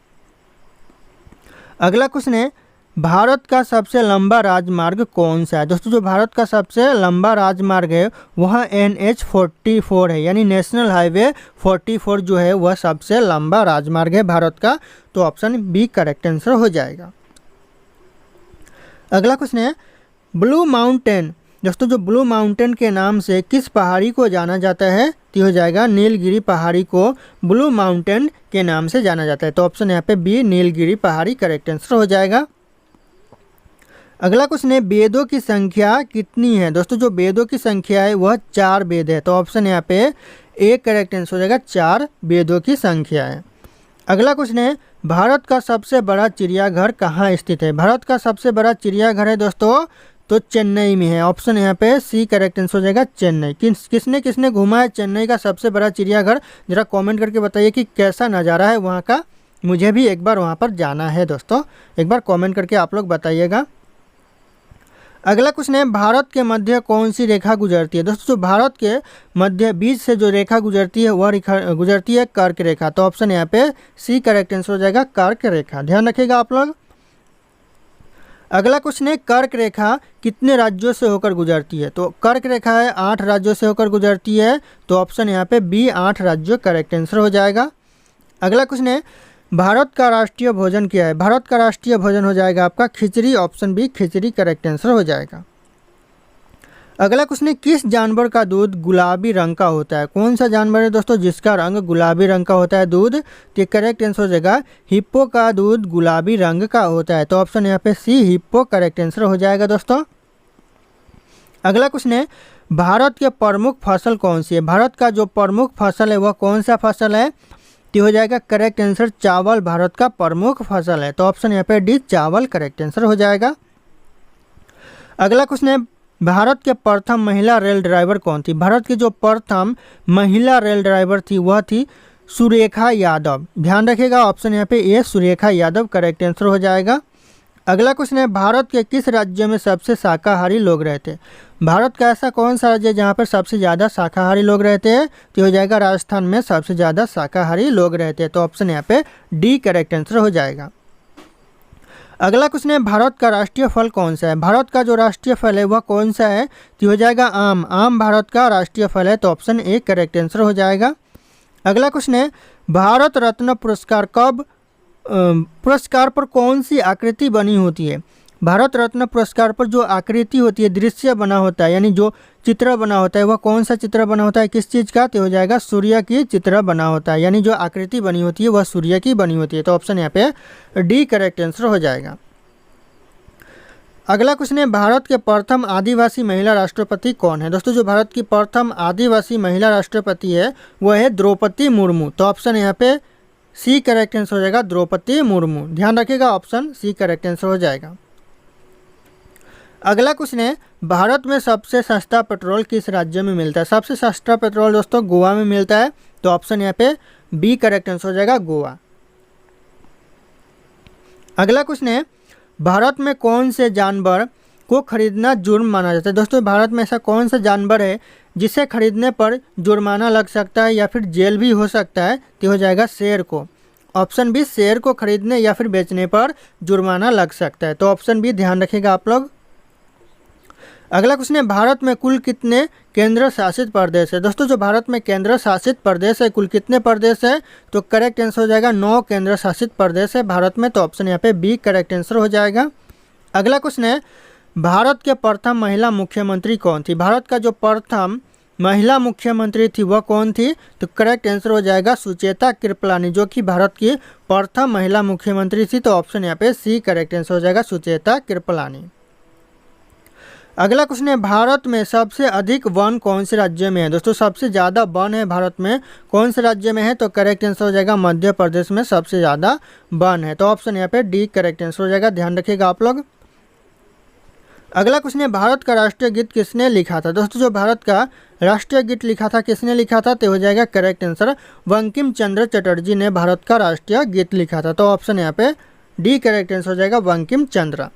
अगला क्वेश्चन है, भारत का सबसे लंबा राजमार्ग कौन सा है? दोस्तों जो भारत का सबसे लंबा राजमार्ग है वह NH44 है, यानी नेशनल हाईवे 44 जो है वह सबसे लंबा राजमार्ग है भारत का। तो ऑप्शन बी करेक्ट आंसर हो जाएगा। अगला क्वेश्चन है, ब्लू माउंटेन। दोस्तों जो ब्लू माउंटेन के नाम से किस पहाड़ी को जाना जाता है? तो हो जाएगा नीलगिरी पहाड़ी को ब्लू माउंटेन के नाम से जाना जाता है। तो ऑप्शन यहाँ पे बी नीलगिरी पहाड़ी करेक्ट आंसर हो जाएगा। अगला क्वेश्चन है, वेदों की संख्या कितनी है? दोस्तों जो वेदों की संख्या है वह 4 वेद है। तो ऑप्शन यहाँ पे ए करेक्ट आंसर हो जाएगा, 4 वेदों की संख्या है। अगला क्वेश्चन है, भारत का सबसे बड़ा चिड़ियाघर कहाँ स्थित है? भारत का सबसे बड़ा चिड़ियाघर है दोस्तों तो चेन्नई में है। ऑप्शन यहाँ पे सी करेक्ट आंसर हो जाएगा, चेन्नई। किसने किसने घूमा है चेन्नई का सबसे बड़ा चिड़ियाघर? जरा कमेंट करके बताइए कि कैसा नज़ारा है वहाँ का। मुझे भी एक बार वहाँ पर जाना है दोस्तों, एक बार कमेंट करके आप लोग बताइएगा। अगला क्वेश्चन है, भारत के मध्य कौन सी रेखा गुजरती है? दोस्तों जो भारत के मध्य बीच से जो रेखा गुजरती है वह रेखा गुजरती है कर्क रेखा। तो ऑप्शन यहाँ पे सी करेक्ट आंसर हो जाएगा, कर्क रेखा। ध्यान रखिएगा आप लोग। अगला क्वेश्चन है, कर्क रेखा कितने राज्यों से होकर गुजरती है? तो कर्क रेखा है 8 राज्यों से होकर गुजरती है। तो ऑप्शन यहाँ पे बी 8 राज्यों करेक्ट आंसर हो जाएगा। अगला क्वेश्चन है, भारत का राष्ट्रीय भोजन क्या है? भारत का राष्ट्रीय भोजन हो जाएगा आपका खिचड़ी। ऑप्शन बी खिचड़ी करेक्ट आंसर हो जाएगा। अगला क्वेश्चन है, किस जानवर का दूध गुलाबी रंग का होता है? कौन सा जानवर है दोस्तों जिसका रंग गुलाबी रंग का होता है दूध? तो करेक्ट आंसर हो जाएगा, हिप्पो का दूध गुलाबी रंग का होता है। तो ऑप्शन यहाँ पे सी हिप्पो करेक्ट आंसर हो जाएगा दोस्तों। अगला क्वेश्चन है, भारत के प्रमुख फसल कौन सी है? भारत का जो प्रमुख फसल है वह कौन सा फसल है? तो हो जाएगा करेक्ट आंसर चावल भारत का प्रमुख फसल है। तो ऑप्शन यहाँ पे डी चावल करेक्ट आंसर हो जाएगा। अगला क्वेश्चन है, भारत के प्रथम महिला रेल ड्राइवर कौन थी? भारत की जो प्रथम महिला रेल ड्राइवर थी वह थी सुरेखा यादव। ध्यान रखिएगा, ऑप्शन यहाँ पे ए सुरेखा यादव करेक्ट आंसर हो जाएगा। अगला क्वेश्चन है, भारत के किस राज्य में सबसे शाकाहारी लोग रहते हैं? भारत का ऐसा कौन सा राज्य है जहाँ पर सबसे ज़्यादा शाकाहारी लोग रहते हैं? तो हो जाएगा राजस्थान में सबसे ज़्यादा शाकाहारी लोग रहते हैं। तो ऑप्शन यहाँ पे डी करेक्ट आंसर हो जाएगा। अगला क्वेश्चन है, भारत का राष्ट्रीय फल कौन सा है? भारत का जो राष्ट्रीय फल है वह कौन सा है? तो हो जाएगा आम। आम भारत का राष्ट्रीय फल है। तो ऑप्शन ए करेक्ट आंसर हो जाएगा। अगला क्वेश्चन है, भारत रत्न पुरस्कार कब पुरस्कार पर कौन सी आकृति बनी होती है? भारत रत्न पुरस्कार पर जो आकृति होती है, दृश्य बना होता है, यानी जो चित्र बना होता है वह कौन सा चित्र बना होता है? किस चीज़ का? तो हो जाएगा सूर्य की चित्र बना होता है, यानी जो आकृति बनी होती है वह सूर्य की बनी होती है। तो ऑप्शन यहाँ पे डी करेक्ट आंसर हो जाएगा। अगला क्वेश्चन है, भारत के प्रथम आदिवासी महिला राष्ट्रपति कौन है? दोस्तों जो भारत की प्रथम आदिवासी महिला राष्ट्रपति है वह है द्रौपदी मुर्मू। तो ऑप्शन यहाँ पे सी करेक्ट आंसर हो जाएगा, द्रौपदी मुर्मू। ध्यान रखिएगा, ऑप्शन सी करेक्ट आंसर हो जाएगा। अगला क्वेश्चन है, भारत में सबसे सस्ता पेट्रोल किस राज्य में मिलता है? सबसे सस्ता पेट्रोल दोस्तों गोवा में मिलता है। तो ऑप्शन यहाँ पे बी करेक्ट आंसर हो जाएगा, गोवा। अगला क्वेश्चन है, भारत में कौन से जानवर को खरीदना जुर्म माना जाता है? दोस्तों भारत में ऐसा कौन सा जानवर है जिसे खरीदने पर जुर्माना लग सकता है या फिर जेल भी हो सकता है? तो हो जाएगा शेर को। ऑप्शन बी शेर को खरीदने या फिर बेचने पर जुर्माना लग सकता है। तो ऑप्शन बी ध्यान रखिएगा आप लोग। अगला क्वेश्चन है, भारत में कुल कितने केंद्र शासित प्रदेश है। दोस्तों जो भारत में केंद्र शासित प्रदेश है, कुल कितने प्रदेश है, तो करेक्ट आंसर हो जाएगा 9 केंद्र शासित प्रदेश है भारत में। तो ऑप्शन यहाँ पे बी करेक्ट आंसर हो जाएगा। अगला क्वेश्चन है, भारत के प्रथम महिला मुख्यमंत्री कौन थी। भारत का जो प्रथम महिला मुख्यमंत्री थी वह कौन थी, तो करेक्ट आंसर हो जाएगा सुचेता कृपलानी, जो कि भारत की प्रथम महिला मुख्यमंत्री थी। तो ऑप्शन यहाँ पे सी करेक्ट आंसर हो जाएगा सुचेता कृपलानी। अगला क्वेश्चन है, भारत में सबसे अधिक वन कौन से राज्य में है। दोस्तों सबसे ज़्यादा वन है भारत में कौन से राज्य में है, तो करेक्ट आंसर हो जाएगा मध्य प्रदेश में सबसे ज़्यादा वन है। तो ऑप्शन यहाँ पे डी करेक्ट आंसर हो जाएगा, ध्यान रखिएगा आप लोग। अगला क्वेश्चन है, भारत का राष्ट्रीय गीत किसने लिखा था। दोस्तों जो भारत का राष्ट्रीय गीत लिखा था किसने लिखा था, तो हो जाएगा करेक्ट आंसर बंकिम चंद्र चटर्जी ने भारत का राष्ट्रीय गीत लिखा था। तो ऑप्शन यहाँ पे डी करेक्ट आंसर हो जाएगा बंकिम चंद्र।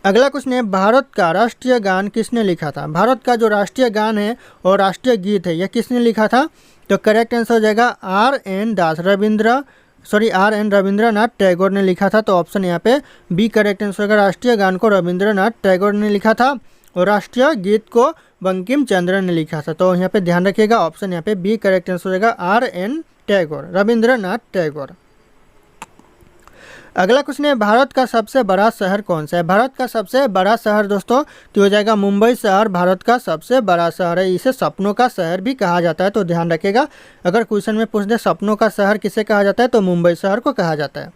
अगला क्वेश्चन है, भारत का राष्ट्रीय गान किसने लिखा था। भारत का जो राष्ट्रीय गान है और राष्ट्रीय गीत है यह किसने लिखा था, तो करेक्ट आंसर हो जाएगा आर एन रविंद्रनाथ टैगोर ने लिखा था। तो ऑप्शन यहाँ पे बी करेक्ट आंसर होगा, राष्ट्रीय गान को रविंद्रनाथ टैगोर ने लिखा था और राष्ट्रीय गीत को बंकिम चंद्र ने लिखा था। तो यहाँ पे ध्यान रखिएगा, ऑप्शन यहाँ पे बी करेक्ट आंसर हो जाएगा आर एन टैगोर, रविंद्रनाथ टैगोर। अगला क्वेश्चन है, भारत का सबसे बड़ा शहर कौन सा है। भारत का सबसे बड़ा शहर दोस्तों तो हो जाएगा मुंबई शहर भारत का सबसे बड़ा शहर है। इसे सपनों का शहर भी कहा जाता है। तो ध्यान रखिएगा, अगर क्वेश्चन में पूछ दे सपनों का शहर किसे कहा जाता है, तो मुंबई शहर को कहा जाता है।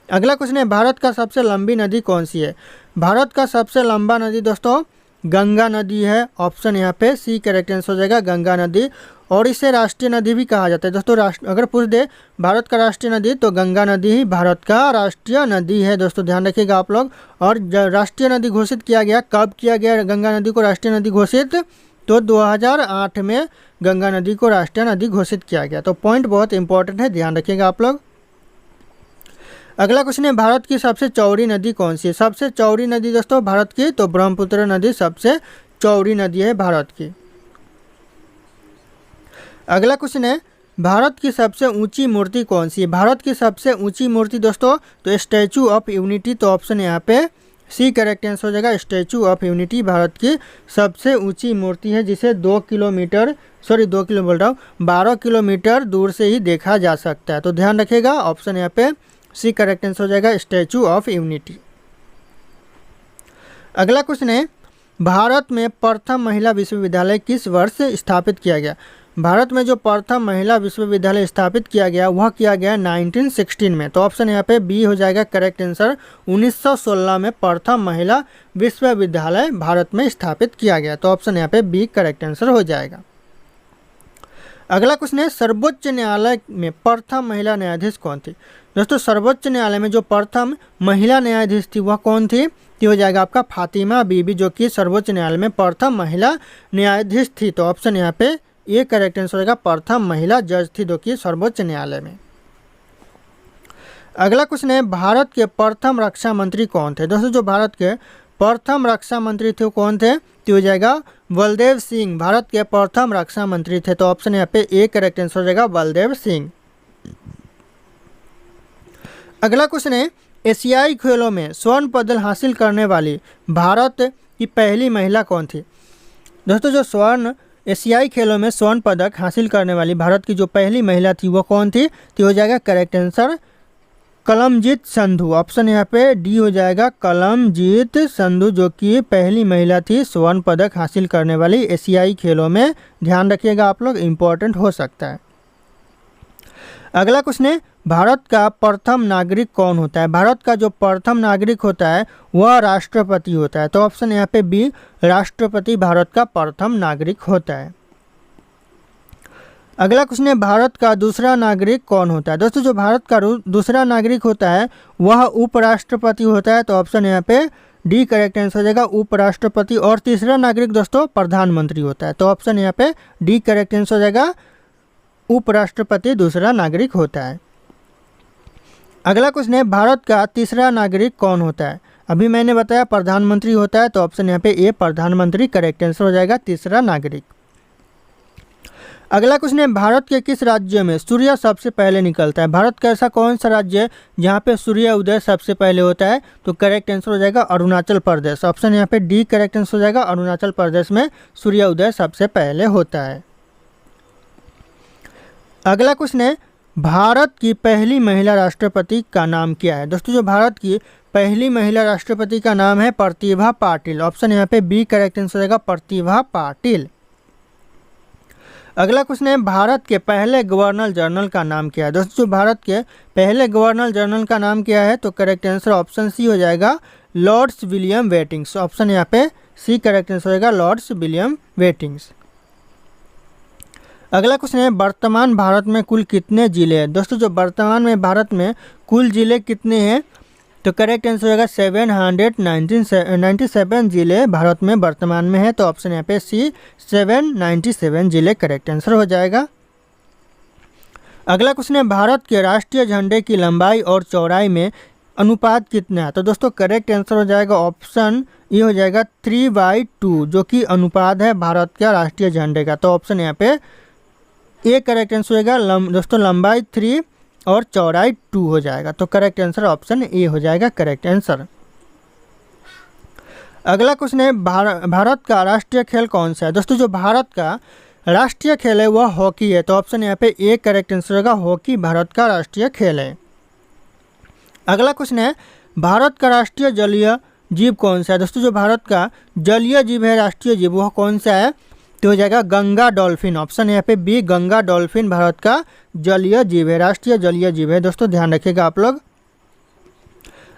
अगला क्वेश्चन है, भारत का सबसे लंबी नदी कौन सी है। भारत का सबसे लंबा नदी दोस्तों गंगा नदी है। ऑप्शन यहाँ पे सी करेक्ट आंसर हो जाएगा गंगा नदी, और इसे राष्ट्रीय नदी भी कहा जाता है। दोस्तों अगर पूछ दे भारत का राष्ट्रीय नदी तो गंगा नदी ही भारत का राष्ट्रीय नदी है। दोस्तों ध्यान रखिएगा आप लोग। और राष्ट्रीय नदी घोषित किया गया, कब किया गया गंगा नदी को राष्ट्रीय नदी घोषित, तो 2008 में गंगा नदी को राष्ट्रीय नदी घोषित किया गया। तो पॉइंट बहुत इंपॉर्टेंट है, ध्यान रखिएगा आप लोग। अगला क्वेश्चन है, भारत की सबसे चौड़ी नदी कौन सी है। सबसे चौड़ी नदी दोस्तों भारत की तो ब्रह्मपुत्र नदी सबसे चौड़ी नदी है भारत की। अगला क्वेश्चन है, भारत की सबसे ऊंची मूर्ति कौन सी है। भारत की सबसे ऊंची मूर्ति दोस्तों तो स्टैचू ऑफ यूनिटी। तो ऑप्शन यहाँ पे सी करेक्ट आंसर हो जाएगा, स्टैचू ऑफ यूनिटी भारत की सबसे ऊंची मूर्ति है, जिसे 12 किलोमीटर दूर से ही देखा जा सकता है। तो ध्यान रखिएगा, ऑप्शन यहाँ पे सी करेक्ट आंसर हो जाएगा, स्टैचू ऑफ यूनिटी। अगला क्वेश्चन है, भारत में प्रथम महिला विश्वविद्यालय किस वर्ष स्थापित किया गया। भारत में जो प्रथम महिला विश्वविद्यालय स्थापित किया गया वह किया गया 1916 में। तो ऑप्शन यहाँ पे बी हो जाएगा करेक्ट आंसर, 1916 में प्रथम महिला विश्वविद्यालय भारत में स्थापित किया गया। तो ऑप्शन यहाँ पे बी करेक्ट आंसर हो जाएगा। अगला क्वेश्चन है, सर्वोच्च न्यायालय में प्रथम महिला न्यायाधीश कौन थी। दोस्तों सर्वोच्च न्यायालय में जो प्रथम महिला न्यायाधीश थी वह कौन थी, तो हो जाएगा आपका फातिमा बीबी, जो कि सर्वोच्च न्यायालय में प्रथम महिला न्यायाधीश थी। तो ऑप्शन यहाँ पे ये करेक्ट आंसर होगा, प्रथम महिला जज थी जो कि सर्वोच्च न्यायालय में। अगला क्वेश्चन है, भारत के प्रथम रक्षा मंत्री कौन थे। दोस्तों जो भारत के प्रथम रक्षा मंत्री थे वो कौन थे, तो हो जाएगा बलदेव सिंह, भारत के प्रथम रक्षा मंत्री थे। तो ऑप्शन यहाँ पे ए करेक्ट आंसर हो जाएगा, बलदेव सिंह। अगला क्वेश्चन है, एशियाई खेलों में स्वर्ण पदक हासिल करने वाली भारत की पहली महिला कौन थी। दोस्तों जो एशियाई खेलों में स्वर्ण पदक हासिल करने वाली भारत की जो पहली महिला थी वो कौन थी, तो हो जाएगा करेक्ट आंसर कलमजीत संधू। ऑप्शन यहाँ पे डी हो जाएगा, कलमजीत संधू, जो कि पहली महिला थी स्वर्ण पदक हासिल करने वाली एशियाई खेलों में। ध्यान रखिएगा आप लोग, इम्पोर्टेंट हो सकता है। अगला क्वेश्चन है, भारत का प्रथम नागरिक कौन होता है। भारत का जो प्रथम नागरिक होता है वह राष्ट्रपति होता है। तो ऑप्शन यहाँ पे बी, राष्ट्रपति भारत का प्रथम नागरिक होता है। अगला क्वेश्चन है, भारत का दूसरा नागरिक कौन होता है। दोस्तों जो भारत का दूसरा नागरिक होता है वह उपराष्ट्रपति होता है। तो ऑप्शन यहाँ पे डी करेक्ट आंसर हो जाएगा, उपराष्ट्रपति। और तीसरा नागरिक दोस्तों प्रधानमंत्री होता है। तो ऑप्शन यहाँ पे डी करेक्ट आंसर हो जाएगा, उपराष्ट्रपति दूसरा नागरिक होता है। अगला क्वेश्चन है, भारत का तीसरा नागरिक कौन होता है। अभी मैंने बताया प्रधानमंत्री होता है। तो ऑप्शन यहाँ पे ए, प्रधानमंत्री करेक्ट आंसर हो जाएगा, तीसरा नागरिक। अगला क्वेश्चन है, भारत के किस राज्य में सूर्य सबसे पहले निकलता है? भारत का ऐसा कौन सा राज्य है जहाँ पे सूर्य उदय सबसे पहले होता है? तो करेक्ट आंसर हो जाएगा अरुणाचल प्रदेश। ऑप्शन यहाँ पे डी करेक्ट आंसर हो जाएगा, अरुणाचल प्रदेश में सूर्य उदय सबसे पहले होता है। अगला क्वेश्चन है, भारत की पहली महिला राष्ट्रपति का नाम क्या है? दोस्तों जो भारत की पहली महिला राष्ट्रपति का नाम है प्रतिभा पाटिल। ऑप्शन यहाँ पे बी करेक्ट आंसर हो जाएगा, प्रतिभा पाटिल। अगला क्वेश्चन है, भारत के पहले गवर्नर जनरल का नाम क्या है? दोस्तों जो भारत के पहले गवर्नर जनरल का नाम क्या है? तो करेक्ट आंसर ऑप्शन सी हो जाएगा, लॉर्ड्स विलियम वेटिंग्स। ऑप्शन यहाँ पे सी करेक्ट आंसर होगा, लॉर्ड्स विलियम वेटिंग्स। अगला क्वेश्चन है, वर्तमान भारत में कुल कितने जिले हैं? दोस्तों जो वर्तमान में भारत में कुल जिले कितने हैं? तो करेक्ट आंसर होगा 797 जिले भारत में वर्तमान में है। तो ऑप्शन यहाँ पे सी 797 जिले करेक्ट आंसर हो जाएगा। अगला क्वेश्चन है, भारत के राष्ट्रीय झंडे की लंबाई और चौड़ाई में अनुपात कितना है? तो दोस्तों करेक्ट आंसर हो जाएगा ऑप्शन ये हो जाएगा 3/2, जो कि अनुपात है भारत का राष्ट्रीय झंडे का। तो ऑप्शन यहाँ पे ए करेक्ट आंसर होगा, दोस्तों लंबाई 3 और चौड़ाई 2 हो जाएगा। तो करेक्ट आंसर ऑप्शन ए हो जाएगा करेक्ट आंसर। अगला क्वेश्चन है, भारत का राष्ट्रीय खेल कौन सा है? दोस्तों जो भारत का राष्ट्रीय खेल है वह हॉकी है। तो ऑप्शन यहाँ पे ए करेक्ट आंसर होगा, हॉकी भारत का राष्ट्रीय खेल है। अगला क्वेश्चन है, भारत का राष्ट्रीय जलीय जीव कौन सा है? दोस्तों जो भारत का जलीय जीव है, राष्ट्रीय जीव, वह कौन सा है? तो हो जाएगा गंगा डॉल्फिन। ऑप्शन यहाँ पे बी गंगा डॉल्फिन भारत का जलीय जीव है, राष्ट्रीय जलीय जीव है। दोस्तों ध्यान रखिएगा आप लोग।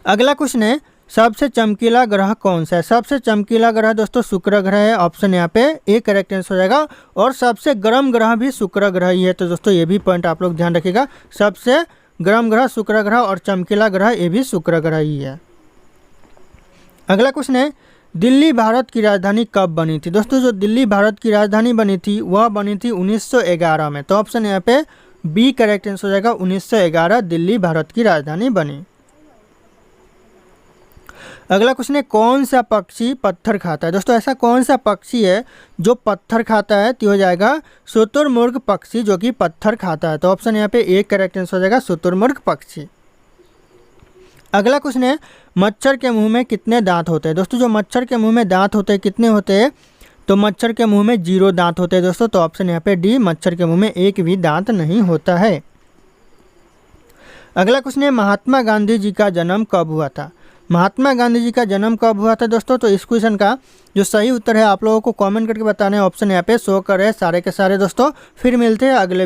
अगला क्वेश्चन है, सबसे चमकीला ग्रह कौन सा है? सबसे चमकीला ग्रह दोस्तों शुक्र ग्रह है। ऑप्शन यहाँ पे ए करेक्ट आंसर हो जाएगा। और सबसे गर्म ग्रह भी शुक्र ग्रह ही है। तो दोस्तों ये भी पॉइंट आप लोग ध्यान रखिएगा, सबसे गर्म ग्रह शुक्र ग्रह और चमकीला ग्रह ये भी शुक्र ग्रह ही है। अगला क्वेश्चन है, दिल्ली भारत की राजधानी कब बनी थी? दोस्तों जो दिल्ली भारत की राजधानी बनी थी वह बनी थी 1911 में। तो ऑप्शन यहाँ पे बी करेक्ट आंसर हो जाएगा, 1911 दिल्ली भारत की राजधानी बनी। अगला क्वेश्चन है, कौन सा पक्षी पत्थर खाता है? दोस्तों ऐसा कौन सा पक्षी है जो पत्थर खाता है? तो हो जाएगा शुतुरमुर्ग पक्षी, जो कि पत्थर खाता है। तो ऑप्शन यहाँ पे ए करेक्ट आंसर हो जाएगा, शुतुरमुर्ग पक्षी। अगला क्वेश्चन है, मच्छर के मुंह में कितने दांत होते हैं? दोस्तों जो मच्छर के मुंह में दांत होते हैं कितने होते हैं? तो मच्छर के मुंह में 0 दांत होते हैं दोस्तों। तो ऑप्शन यहाँ पे डी, मच्छर के मुंह में एक भी दांत नहीं होता है। अगला क्वेश्चन है, महात्मा गांधी जी का जन्म कब हुआ था? महात्मा गांधी जी का जन्म कब हुआ था दोस्तों? तो इस क्वेश्चन का जो सही उत्तर है आप लोगों को कमेंट करके बताना है। ऑप्शन यहाँ पे शो कर रहे हैं सारे के सारे दोस्तों। फिर मिलते हैं अगले